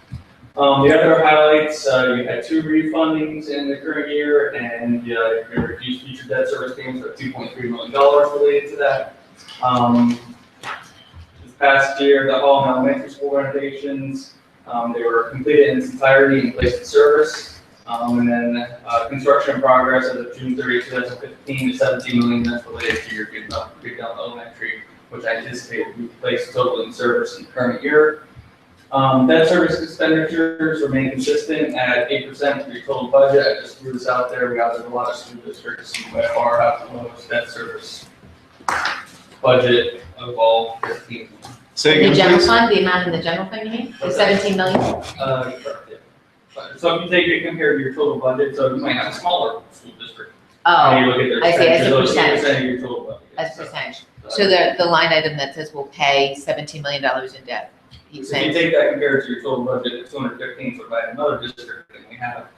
The other highlights, you had 2 refundings in the current year, and you reduced future debt service payments of $2.3 million related to that. This past year, the Hall Elementary School renovations, they were completed in its entirety and placed in service. And then construction progress as of June 30, 2015 to $17 million, that's related to your Goodell Elementary, which I anticipate will be placed totally in service in the current year. Debt service expenditures remain consistent at 8% of your total budget. I just threw this out there. We have a lot of school districts who by far have the lowest debt service budget of all 15. Say In the again, general please. fund, the amount in the general fund, you mean? The 17 million? Correct, yeah. So if you take it compared to your total budget, so you might have a smaller school district. And you Oh, look at their I see, as a expenditures, those are percentage. 8% of your total budget. as a percentage. So the line item that says we'll pay $17 million in debt, he's So if you saying, take that compared to your total budget of 215, so by another district, then we have,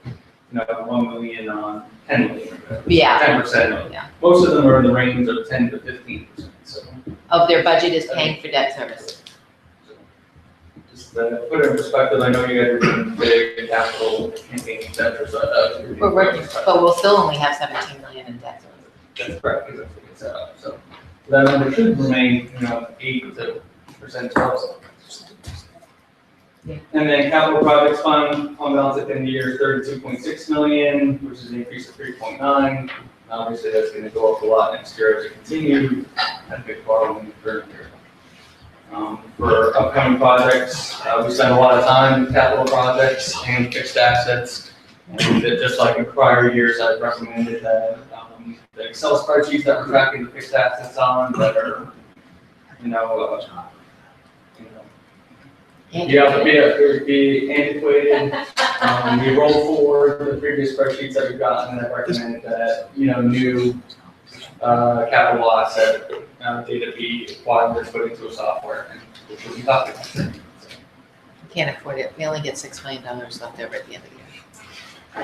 1 million on 10 million. Yeah. 10%. Yeah. Most of them are in the range of 10 to 15%, so. of their budget is paying for debt service. Just put it in perspective, I know you guys are doing big capital campaign, et cetera, so. We're working, but we'll still only have 17 million in debt service. That's correct, because that's what it's set up, so. That number should remain, 8 to percent also. Yeah. And then capital projects fund balance at the end of the year is 32.6 million, which is an increase of 3.9. Obviously, that's gonna go up a lot next year as we continue at big borrowing in the current year. For upcoming projects, we spend a lot of time in capital projects and fixed assets. And that just like in prior years, I've recommended that, the Excel spreadsheets that we're tracking the fixed assets on that are, you have to be antiquated. We roll forward the previous spreadsheets that we've gotten, and I recommend that, new capital asset data be acquired and put into a software, and which will be popular. Can't afford it. We only get $6 million left over at the end of the year.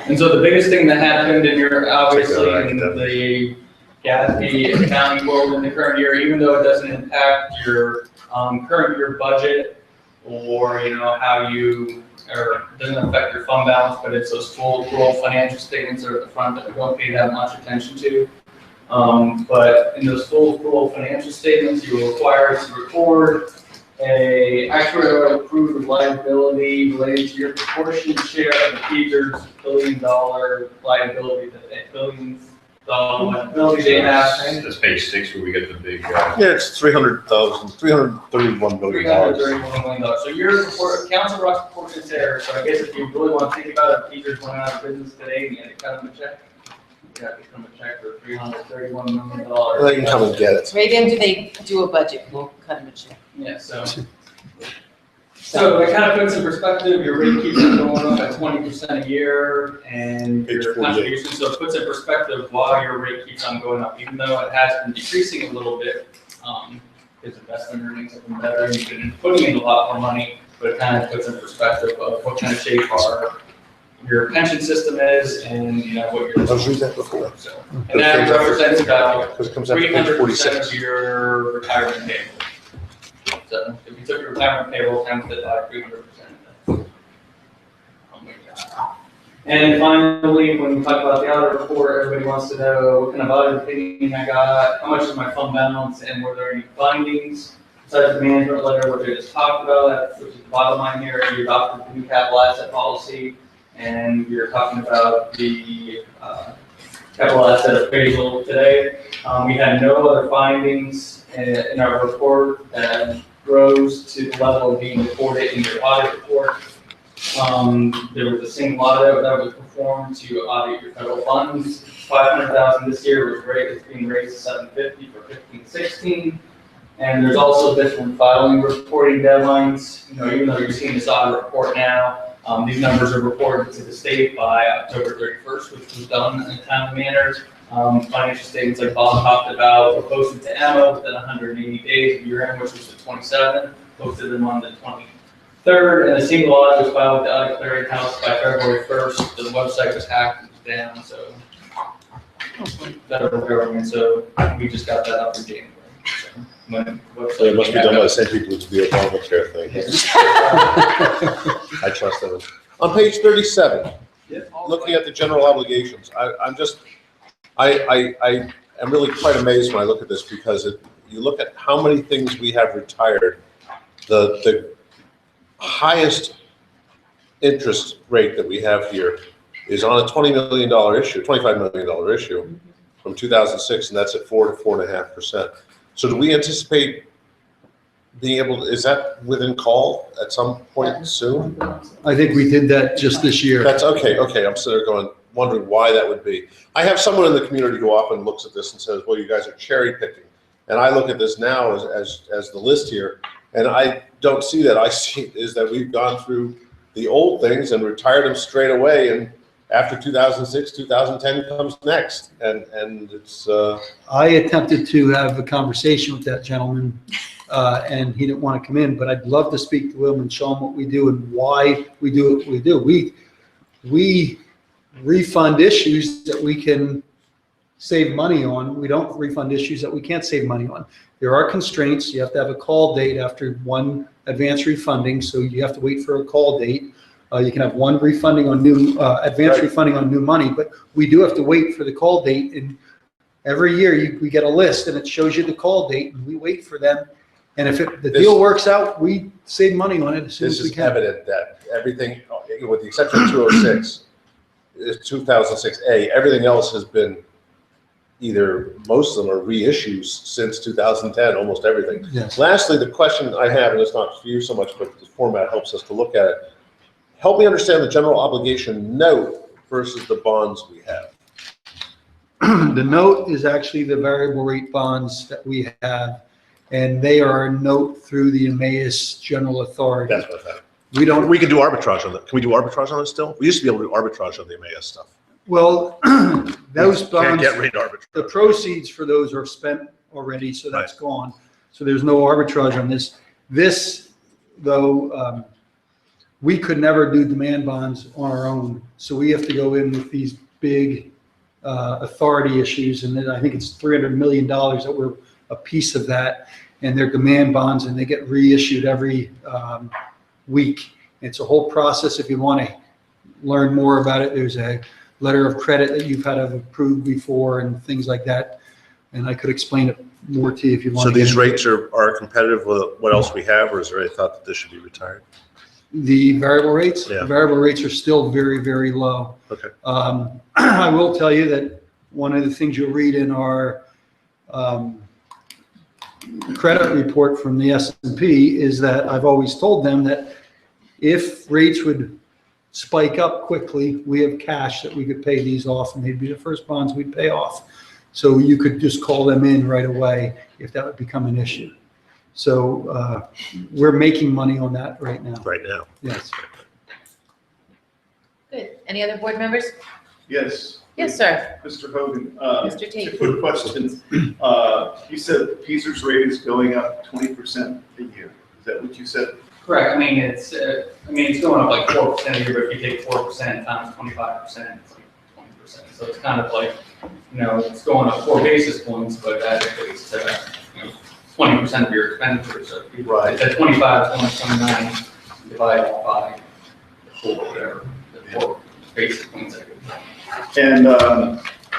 And so the biggest thing that happened in your, obviously, in the GASB accounting world in the current year, even though it doesn't impact your current year budget or, how you, or doesn't affect your fund balance, but it's those full financial statements are at the front that we don't pay that much attention to. But in those full financial statements, you will require to record a actuarial approved liability related to your proportionate share of the teacher's $1 billion liability that they liability they have. That's page 6 where we get the big, Yeah, it's $331 million. $331 million. So your council Rock's proportionate share, so I guess if you really want to think about it, teachers went out of business today and you had to cut them a check. You have to cut them a check for $331 million. They can come and get it. Right after they do a budget, we'll cut them a check. Yeah, so it kind of puts in perspective, your rate keeps on going up at 20% a year and Page your 48. contribution, so it puts in perspective why your rate keeps on going up, even though it has been decreasing a little bit. Because investment earnings have been better and you've been putting in a lot more money, but it kind of puts in perspective of what kind of shape your pension system is and, what your. I was reading that before. So, and that represents about Because it comes out to page 300% 46. of your retirement payroll. So if you took your retirement payroll times it by 300%. Oh my God. And finally, when we talk about the audit report, everybody wants to know what kind of audit opinion I got, how much is my fund balance, and were there any findings besides the management letter, which I just talked about, which is the bottom line here, you adopted the new capital asset policy, and you're talking about the capital asset appraisal today. We had no other findings in our report that rose to the level of being reported in your audit report. There was a single audit that was performed to audit your federal funds. $500,000 this year was it's being raised to $750 for 15-16. And there's also different filing reporting deadlines. You know, even though you're seeing this audit report now, these numbers are reported to the state by October 31st, which was done in a timely manner. Financial statements like Bob talked about were posted to Emma within 180 days of year end, which was the 27th, posted them on the 23rd, and a single audit was filed with the audit clearinghouse by February 1st. The website was hacked and was down, so federal government, so we just got that up in January. So it must be done by the same people who do the Obamacare thing. I trust them. On page 37, looking at the general obligations, I'm really quite amazed when I look at this because you look at how many things we have retired. The highest interest rate that we have here is on a $20 million issue, $25 million issue from 2006, and that's at 4 to 4.5%. So do we anticipate being able to, is that within call at some point soon? I think we did that just this year. That's okay. I'm sitting there wondering why that would be. I have someone in the community who often looks at this and says, well, you guys are cherry picking. And I look at this now as the list here, and I don't see that. I see is that we've gone through the old things and retired them straight away, and after 2006, 2010 comes next, and it's. I attempted to have a conversation with that gentleman, and he didn't want to come in, but I'd love to speak to him and show him what we do and why we do what we do. We refund issues that we can save money on. We don't refund issues that we can't save money on. There are constraints. You have to have a call date after one advance refunding, so you have to wait for a call date. You can have one refunding on new, advance refunding on new money, but we do have to wait for the call date. And every year we get a list and it shows you the call date, and we wait for them. And if the deal works out, we save money on it as soon as we This is can. evident that everything, with the exception of 206, 2006A, everything else has been either, most of them are reissues since 2010, almost everything. Yes. Lastly, the question I have, and it's not for you so much, but the format helps us to look at it. Help me understand the general obligation note versus the bonds we have. The note is actually the variable rate bonds that we have, and they are a note through the Emmaus General Authority. That's what I thought. We can do arbitrage on that. Can we do arbitrage on it still? We used to be able to do arbitrage on the Emmaus stuff. Well, those Can't bonds, get rate arbitrage. the proceeds for those are spent already, so that's gone. So there's no arbitrage on this. This, though, we could never do demand bonds on our own. So we have to go in with these big authority issues. And then I think it's $300 million that we're a piece of that. And they're demand bonds, and they get reissued every week. It's a whole process. If you want to learn more about it, there's a letter of credit that you've had to have approved before and things like that. And I could explain it more to you if you want. So these rates are competitive with what else we have, or is there any thought that this should be retired? The variable rates? Yeah. The variable rates are still very, very low. Okay. I will tell you that one of the things you'll read in our credit report from the S&P is that I've always told them that if rates would spike up quickly, we have cash that we could pay these off, and they'd be the first bonds we'd pay off. So you could just call them in right away if that would become an issue. So we're making money on that right now. Right now. Yes. Good. Any other board members? Yes. Yes, sir. Mr. Hogan. Mr. Tate. Two quick questions. You said PSER's rate is going up 20% a year. Is that what you said? Correct. I mean, it's going up like 4% a year, but if you take 4% times 25%, it's like 20%. So it's kind of like, it's going up 4 basis points, but that equates to 20% of your expenditure. So if you Right. It's at 25, 29, divided by 4, whatever, the 4 basis points. And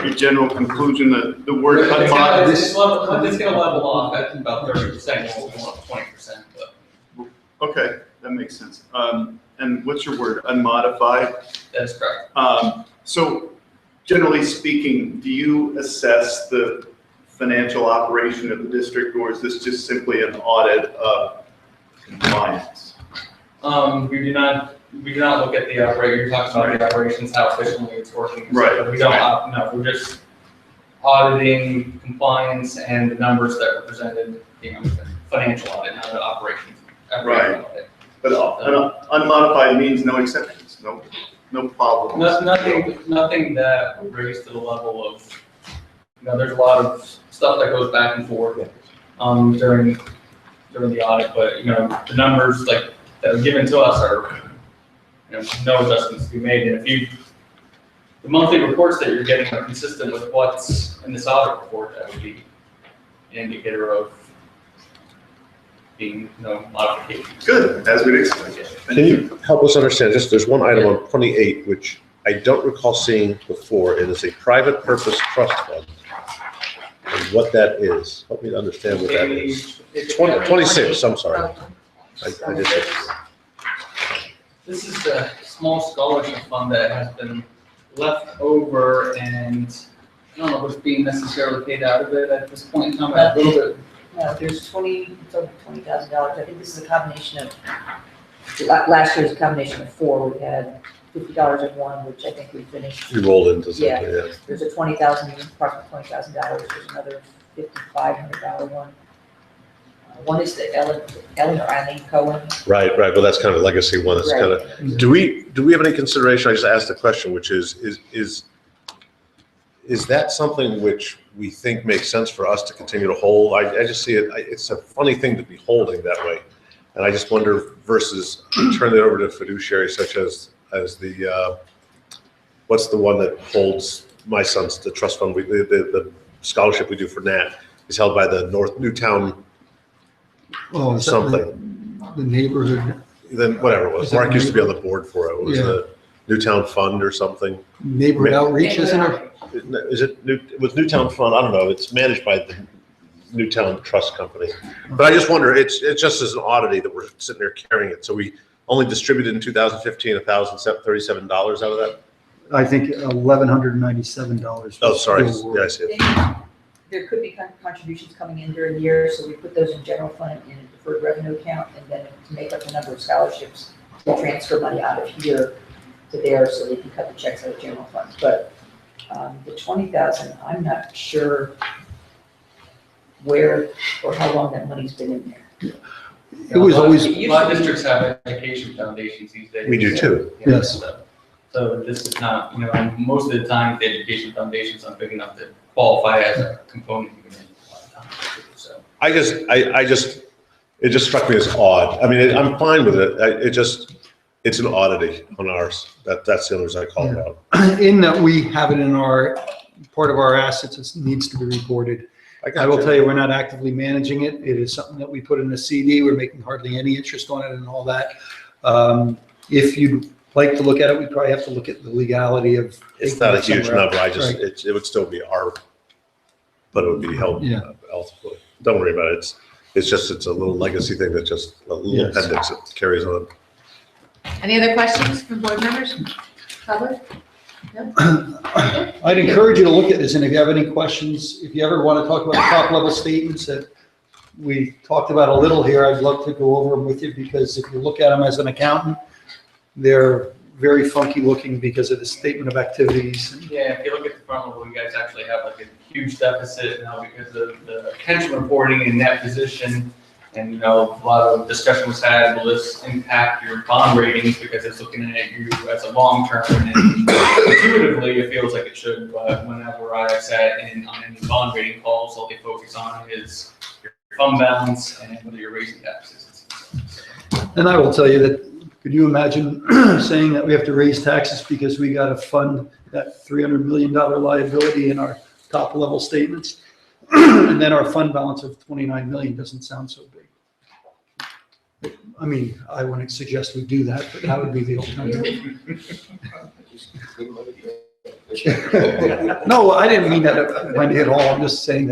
your general conclusion that the word It's unmodified. going to level off at about 30%, we'll go up 20%. But Okay, that makes sense. And what's your word? Unmodified? that's correct. So Generally speaking, do you assess the financial operation of the district, or is this just simply an audit of compliance? We do not look at the you're talking about the operations, how efficiently it's working. Right. We don't, no, we're just auditing compliance and the numbers that were presented, financial audit, not an operations. Right. Audit. But unmodified means no exceptions, no problems. Nothing that raised to the level of, there's a lot of stuff that goes back and forth, during the audit, but, the numbers that are given to us are, no adjustments to be made. And the monthly reports that you're getting are consistent with what's in this audit report, that would be an indicator of being, modifications. Good, as we'd expect. Thank Can you help us understand, there's one item on 28, which I don't recall seeing before. It is a private purpose trust fund. And what that is. Help me to understand what that is. 26, I'm sorry. I just, This is the small scholarship fund that has been left over, and I don't know if it's being necessarily paid out of it at this point in time, a little bit. No, there's it's over $20,000. I think this is a combination of, last year's a combination of four. We had $50 of one, which I think we finished. you rolled into something, Yeah. yeah. There's a approximately $20,000. There's another $5,500 one. One is the Ellen or Eileen Cohen. Right, but that's kind of a legacy one. That's kind of, Right. do we have any consideration? I just asked the question, which is that something which we think makes sense for us to continue to hold? I just see it, it's a funny thing to be holding that way. And I just wonder versus turning it over to fiduciary such as the, what's the one that holds my son's, the trust fund, the scholarship we do for Nat is held by the Newtown Oh, is that something. the neighborhood, Then whatever it was. Is that Mark used to be on the board for it. It was Yeah. the Newtown Fund or something. neighborhood outreach, isn't it? Is it Newtown Fund? I don't know. It's managed by the Newtown Trust Company. But I just wonder, it's just as an oddity that we're sitting there carrying it. So we only distributed in 2015 $1,037 out of that? I think $1,197. Oh, sorry. was still Yeah, I see it. There could be contributions coming in during the year, so we put those in general fund in a deferred revenue account, and then to make up the number of scholarships, we transfer money out of here to there, so they can cut the checks out of general funds. But the 20,000, I'm not sure where or how long that money's been in there. It was always, A lot of districts have education foundations these days. We do too. Yes. So this is not, most of the time, the education foundations aren't big enough to qualify as a component unit a lot of times, so. It just struck me as odd. I mean, I'm fine with it. It's an oddity on ours. That's the only reason I call it out. in that we have it in part of our assets, it needs to be reported. I will tell you, we're not actively managing it. It is something that we put in a CD. We're making hardly any interest on it and all that. If you'd like to look at it, we probably have to look at the legality of. It's not a huge somewhere number. else. Right. It would still be our, but it would be held Yeah. elsewhere. Don't worry about it. It's a little legacy thing that just, a little Yes. appendix that carries on. Any other questions from board members? Public? I'd encourage you to look at this, and if you have any questions, if you ever want to talk about the top-level statements that we talked about a little here, I'd love to go over them with you, because if you look at them as an accountant, they're very funky looking because of the statement of activities. Yeah, if you look at the front level, you guys actually have like a huge deficit now because of the pension reporting and net position. And, a lot of discussion was had, will this impact your bond ratings because it's looking at you as a long term? And intuitively, it feels like it should, but whenever I sat in on any bond rating calls, all they focus on is your fund balance and whether you're raising taxes. And I will tell you that, could you imagine saying that we have to raise taxes because we got to fund that $300 million liability in our top-level statements? And then our fund balance of 29 million doesn't sound so big. I mean, I wouldn't suggest we do that, but that would be the alternative. No, I didn't mean that Wendy, at all. I'm just saying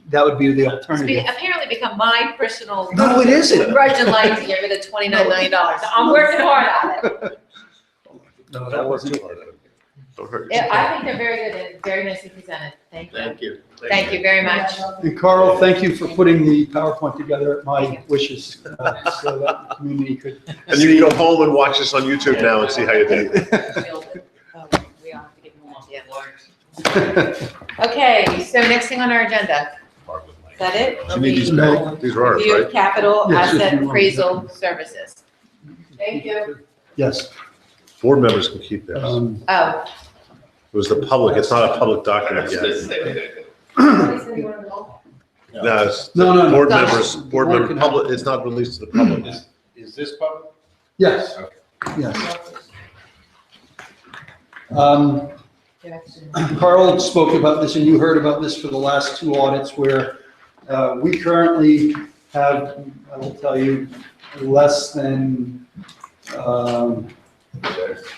that would be the It's alternative. apparently become my personal. No, it isn't. Grudge in life to get rid of $29 million. I'm working hard on it. No, that wasn't. Don't hurt Yeah, yourself. I think they're very good and very nicely presented. Thank you. Thank you. Thank you very much. And Carl, thank you for putting the PowerPoint together at my wishes, so that the community could. And you can go home and watch this on YouTube now and see how you did. We all have to give them all. Yeah. Okay, so next thing on our agenda, is that it? You need these back. These are ours, Review of right? capital Yes, if asset you want. appraisal services. Thank you. Yes. Board members can keep this. It Oh, was the public, it's not a public document yet. No, it's No. board Gotcha. members, Board member, can public, it's not released to the public. Is this public? Yes, yes. Carl spoke about this, and you heard about this for the last two audits, where we currently have, I will tell you, less than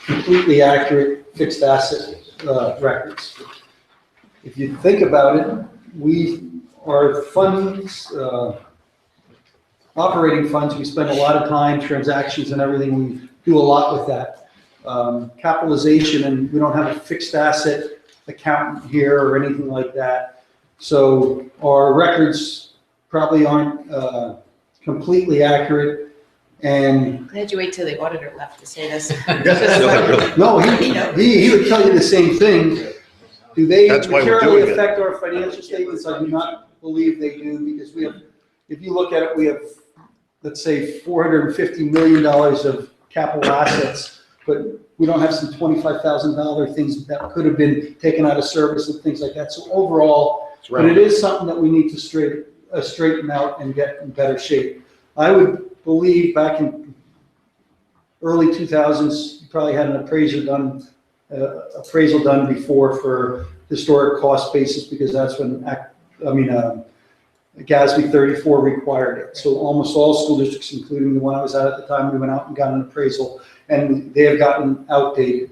completely accurate fixed asset records. If you think about it, our funds, operating funds, we spend a lot of time, transactions and everything, we do a lot with that. Capitalization, and we don't have a fixed asset accountant here or anything like that. So our records probably aren't completely accurate, and glad you wait till the auditor left to say this. no, he would tell you the same thing. Do they That's why we're materially doing it. affect our financial statements? I do not believe they do, because we have, if you look at it, we have, let's say, $450 million of capital assets, but we don't have some $25,000 things that could have been taken out of service and things like that. So overall, but it is something that we need to straighten out and get in better shape. I would believe back in early 2000s, you probably had an appraisal done before for historic cost basis, because that's when GASB 34 required it. So almost all school districts, including the one I was at the time, we went out and got an appraisal, and they have gotten outdated.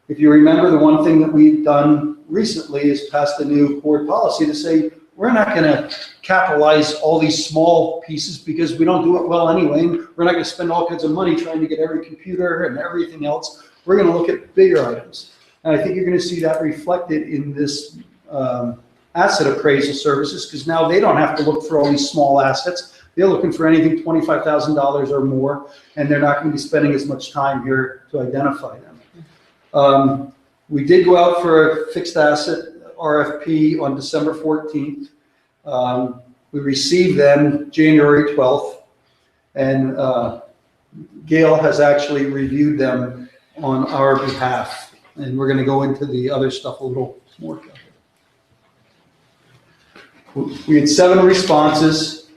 If you remember, the one thing that we've done recently is passed a new board policy to say, we're not going to capitalize all these small pieces because we don't do it well anyway. And we're not going to spend all kinds of money trying to get every computer and everything else. We're going to look at bigger items. And I think you're going to see that reflected in this asset appraisal services, because now they don't have to look for all these small assets. They're looking for anything $25,000 or more, and they're not going to be spending as much time here to identify them. We did go out for a fixed asset RFP on December 14th. We received them January 12th, and Gail has actually reviewed them on our behalf, and we're going to go into the other stuff a little more. We had 7 responses,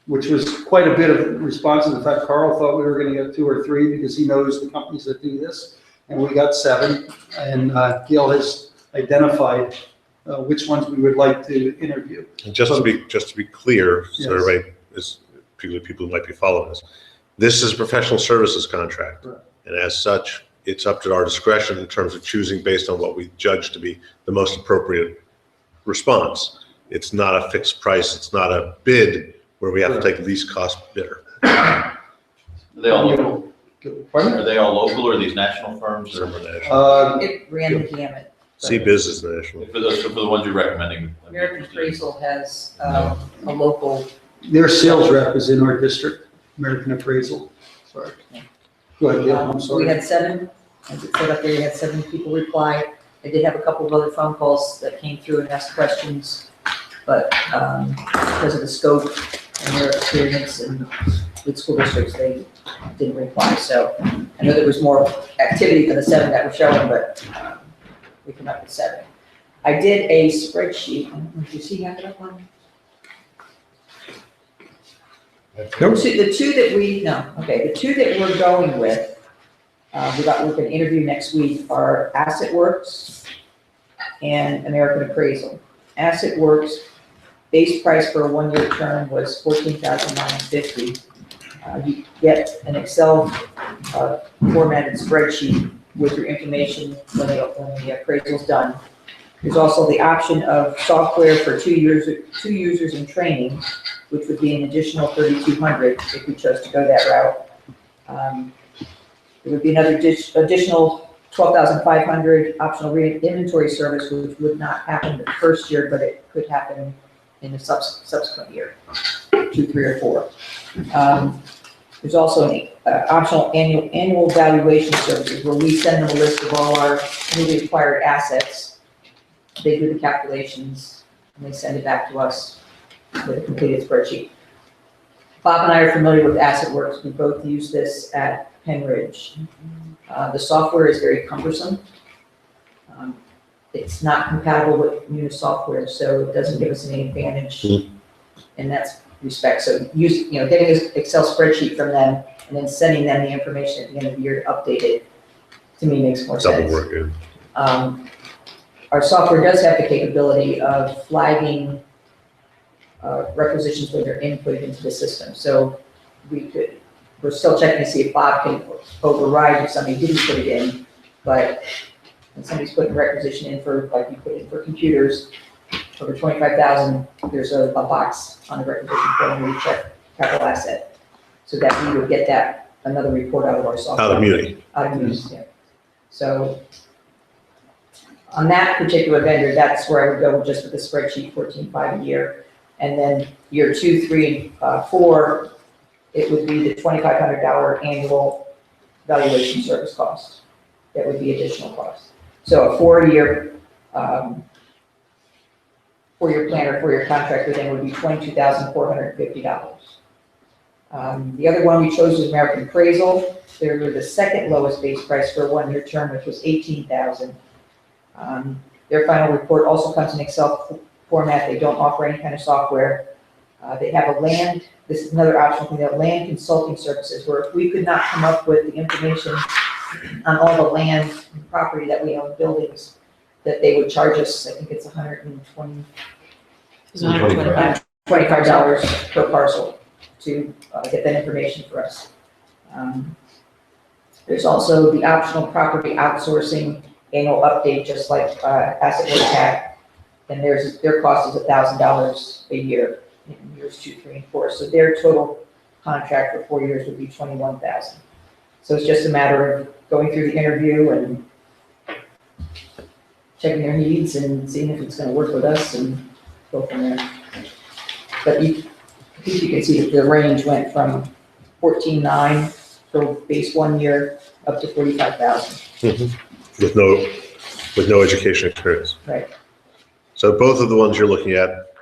which was quite a bit of responses. In fact, Carl thought we were going to get 2 or 3 because he knows the companies that do this, and we got 7. And Gail has identified which ones we would like to interview. And just to be clear, so Yes. everybody is, people who might be following this is a professional services contract. Right. And as such, it's up to our discretion in terms of choosing based on what we judge to be the most appropriate response. It's not a fixed price. It's not a bid where we have to take least cost bidder. Are they all local? Pardon? Are they all local, or are these national firms? Some Or are national. It ran the gamut. CBiz is national. for the ones you're recommending? American Appraisal has a local, Their sales rep is in our district, American Appraisal. Sorry. Go ahead, Gail, I'm we sorry. had 7, as it said up there, we had 7 people reply. I did have a couple of other phone calls that came through and asked questions, but because of the scope and their experience and with school districts, they didn't reply. So I know there was more activity than the 7 that were showing, but we came up with 7. I did a spreadsheet. Did you see that up on? The 2 that the 2 that we're going with, we're going to interview next week, are Asset Works and American Appraisal. Asset Works, base price for a 1-year term was $14,950. You get an Excel formatted spreadsheet with your information when the appraisal's done. There's also the option of software for 2 users in training, which would be an additional $3,200 if we chose to go that route. There would be another additional $12,500 optional inventory service, which would not happen the first year, but it could happen in the subsequent year, 2, 3, or 4. There's also an optional annual valuation services where we send them a list of all our newly acquired assets. They do the calculations and they send it back to us with a completed spreadsheet. Bob and I are familiar with AssetWorks. We both use this at Penridge. The software is very cumbersome. It's not compatible with Munis software, so it doesn't give us any advantage in that respect. So getting an Excel spreadsheet from them and then sending them the information at the end of the year to update it, to me makes more sense. Double work, yeah. Our software does have the capability of flagging requisitions when they're input into the system. So we're still checking to see if Bob can override if somebody didn't put it in, but when somebody's putting a requisition in for, like you put in for computers, over 25,000, there's a box on the requisition form where we check capital asset. So that we would get that, another report out of our software. Out of Muni. Out of Muni, yeah. So on that particular vendor, that's where I would go just with the spreadsheet, 14.5 a year. And then year 2, 3, and 4, it would be the $2,500 annual valuation service cost. That would be additional cost. So a 4-year planner, 4-year contract with them would be $22,450. The other one we chose was American Appraisal. They were the second lowest base price for a 1-year term, which was $18,000. Their final report also comes in Excel format. They don't offer any kind of software. They have this is another optional thing, land consulting services, where if we could not come up with the information on all the land and property that we own, buildings, that they would charge us, I think it's $125 per parcel to get that information for us. There's also the optional property outsourcing annual update, just like AssetWorks had, and their cost is $1,000 a year in years 2, 3, and 4. So their total contract for 4 years would be $21,000. So it's just a matter of going through the interview and checking their needs and seeing if it's going to work with us and go from there. But I think you can see that the range went from 14.9 for base 1 year up to 45,000. With no education experience. Right. So both of the ones you're looking at,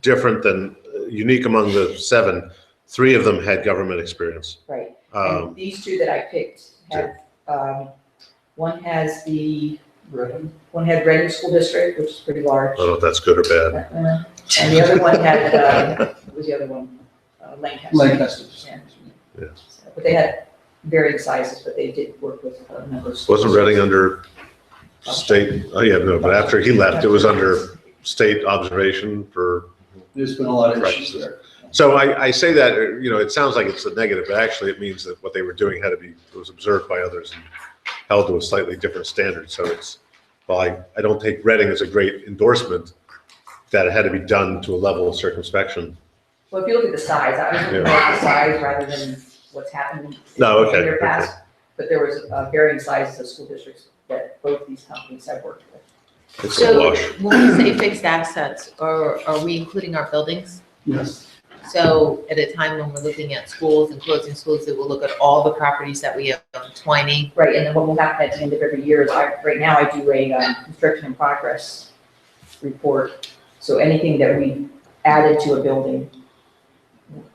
different than, unique among the 7, 3 of them had government experience. Right. And these 2 that I picked have, one had Reading School District, which is pretty large. I don't know if that's good or bad. And the other one had, what was the other one? Lancaster. Lancaster. Yeah. But they had varying sizes, but they did work with a number of schools. Wasn't Reading under state, but after he left, it was under state observation for. There's been a lot of issues there. So I say that, it sounds like it's a negative, but actually it means that what they were doing it was observed by others and held to a slightly different standard. So I don't take Reading as a great endorsement that it had to be done to a level of circumspection. Well, if you look at the size, I was looking at the size rather than what's happened in their past. But there was varying sizes of school districts that both these companies have worked with. It's a So wash. when we say fixed assets, are we including our buildings? Yes. So at a time when we're looking at schools and closing schools, that we'll look at all the properties that we have on Twining. Right, and then what will happen at the end of every year is right now I do a construction in progress report. So anything that we added to a building,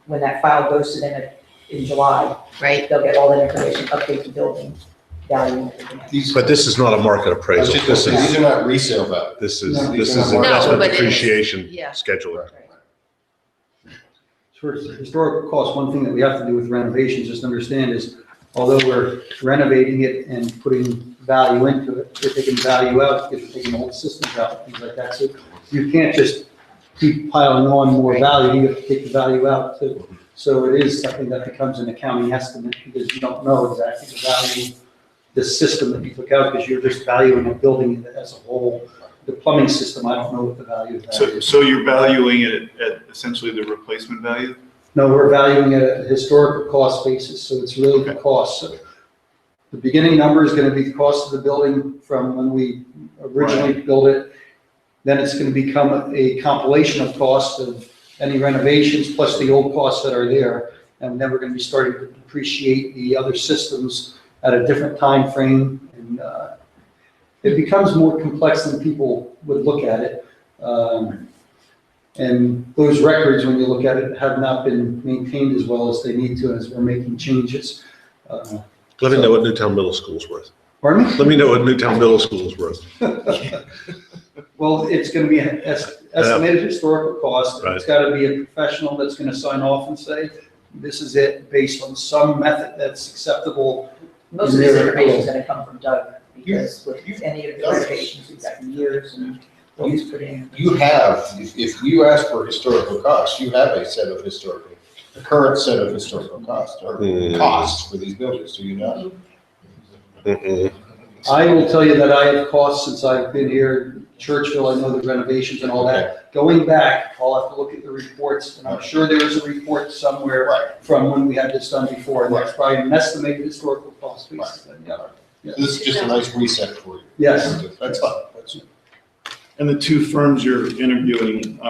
when that file goes to them in July, Right. they'll get all that information, update the building value and everything else. But this is not a market appraisal. These are not resale value. This is No, investment but it's- depreciation yeah. schedule. For historical costs, one thing that we have to do with renovations, just understand, is although we're renovating it and putting value into it, we're taking value out because we're taking old systems out, things like that. So you can't just keep piling on more value, you have to take the value out too. So it is something that becomes an accounting estimate because you don't know exactly the value, the system that you took out, because you're just valuing a building as a whole. The plumbing system, I don't know what the value of that is. So you're valuing it at essentially the replacement value? No, we're valuing it at a historical cost basis, so it's really the cost. So The beginning number is gonna be the cost of the building from when we originally built it. Then it's gonna become a compilation of costs of any renovations plus the old costs that are there. And then we're gonna be starting to depreciate the other systems at a different time frame. And it becomes more complex than people would look at it. And those records, when you look at it, have not been maintained as well as they need to as we're making changes. Let me know what Newtown Middle School's worth. Pardon me? Let me know what Newtown Middle School's worth. Well, it's gonna be an estimated historical cost. Right. It's gotta be a professional that's gonna sign off and say, this is it, based on some method that's acceptable. Most of this information is gonna come from Doug, because with any of the renovations, we've got years and what he's put in. You have, if you ask for historical costs, you have a set of a current set of historical costs, or costs for these buildings, do you not? Mm-mm. I will tell you that I have costs since I've been here, Churchville, I know the renovations and all that. Going back, I'll have to look at the reports, and I'm sure there is a report somewhere Right. from when we had this done before, and that's probably an estimated historical cost basis. Then, yeah. This is just a nice reset for you. Yes. That's fine, that's. And the two firms you're interviewing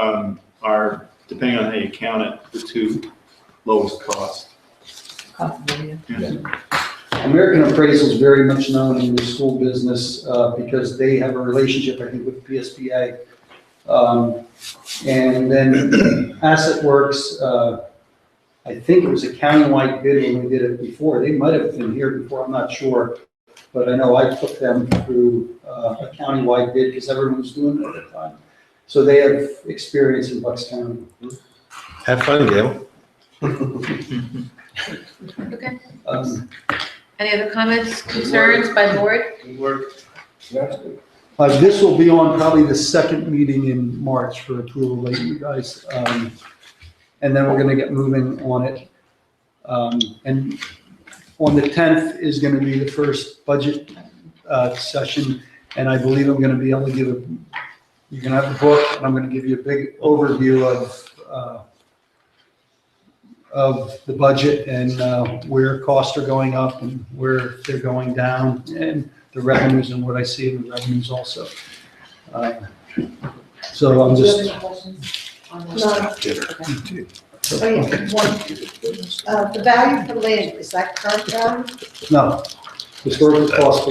are, depending on how you count it, the two lowest cost. Continuity. American Appraisal is very much known in the school business because they have a relationship, I think, with PSBA. And then Asset Works, I think it was a countywide bid when we did it before. They might have been here before, I'm not sure. But I know I took them through a countywide bid because everyone was doing it at the time. So they have experience in Bucks County. Have fun, Gail. Okay. Um, Any other comments, concerns by board? Good work. This will be on probably the second meeting in March for approval later, you guys. And then we're gonna get moving on it. And on the 10th is gonna be the first budget session. And I believe I'm gonna be able to give you're gonna have the book, and I'm gonna give you a big overview of the budget and where costs are going up and where they're going down, and the revenues and what I see in the revenues also. So I'm Do you have just, any questions on this? No. Oh, yeah, one, the value for land, is that current value? no, historical cost.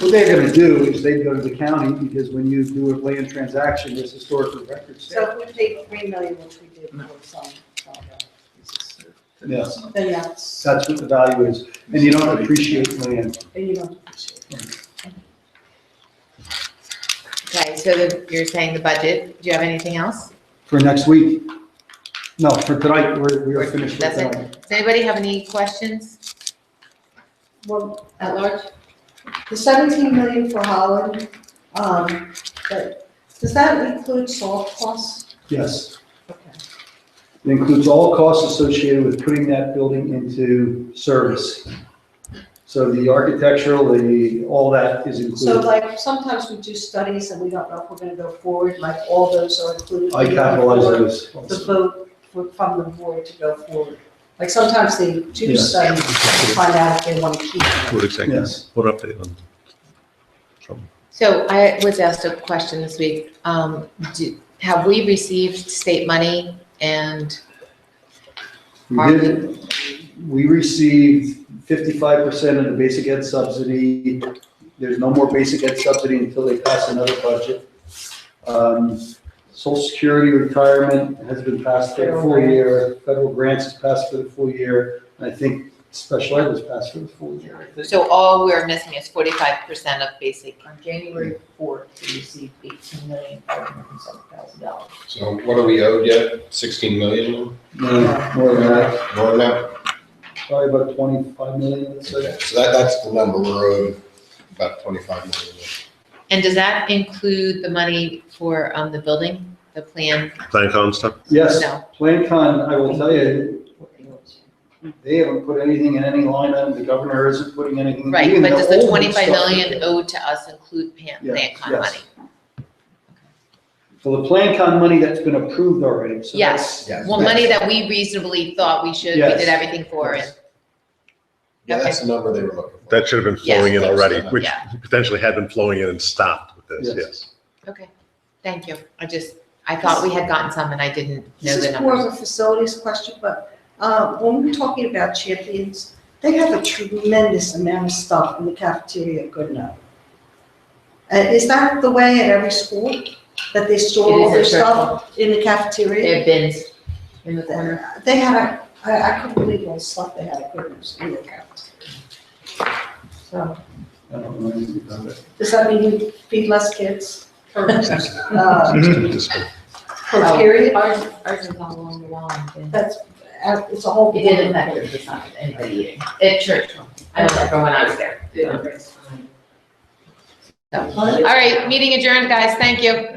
What they're gonna do is they go to the county, because when you do a land transaction, there's historical records So there. if we paid 3 million, which we did for some, Yes, then that's, that's what the value is, and you don't appreciate land. then you don't appreciate it. Okay, so you're saying the budget. Do you have anything else? For next week? No, for tonight, we are finished with That's it. tonight. Does anybody have any questions Well, at large? the 17 million for Holland, but does that include salt costs? Yes. Okay. It includes all costs associated with putting that building into service. So the architectural, all that is So included. like, sometimes we do studies and we don't know if we're gonna go forward, like all those are included. I capitalize those. The vote from the board to go forward. Like sometimes they do Yes. studies to find out if they want to keep it. What exactly? Yes. What update on? So I was asked a question this week. Have we received state money and We received 55% of the basic ed subsidy. There's no more basic ed subsidy until they pass another budget. Social Security retirement has been passed for the full year. Federal grants is passed for the full year. And I think special ed was passed for the full year. I think. so all we're missing is 45% of basic. On January 4th, we received $18,507,000. So what are we owed yet? 16 million? No, more than that. More than that? Probably about 25 million, let's say. Okay, so that's the number we're owed, about 25 million. And does that include the money for the building, the plan? Plancon stuff? Yes, No. PlanCon, I will tell you, they haven't put anything in any line item. The governor isn't putting anything. Right, even but does the old 25 stuff- million owed to us include Yeah, PlanCon yes. money? Well, the PlanCon money that's been approved already. So Yes, Yes. well, money that we reasonably thought we should, we Yes. did everything for, and Yeah, that's the number they were looking for. that should have been flowing in Yes. already, which Yeah. potentially had been flowing in and stopped with this, Yes. yes. Okay, thank you. I thought we had gotten some and I didn't know This the is more numbers. of a facilities question, but when we're talking about Champions, they have a tremendous amount of stuff in the cafeteria at Goodenough. Is that the way at every school, that they store It all is their at Churchill. stuff in the cafeteria? They have bins in the corner. They had I couldn't believe all the stuff they had at Goodenough in the cafeteria. So, I don't know anything about it. does that mean you feed less kids per Oh, period? Ours is all along the wall. and That's, it's a whole. It didn't affect the size of anybody eating. At Churchill. I don't remember when I was there. So, all right, meeting adjourned, guys. Thank you.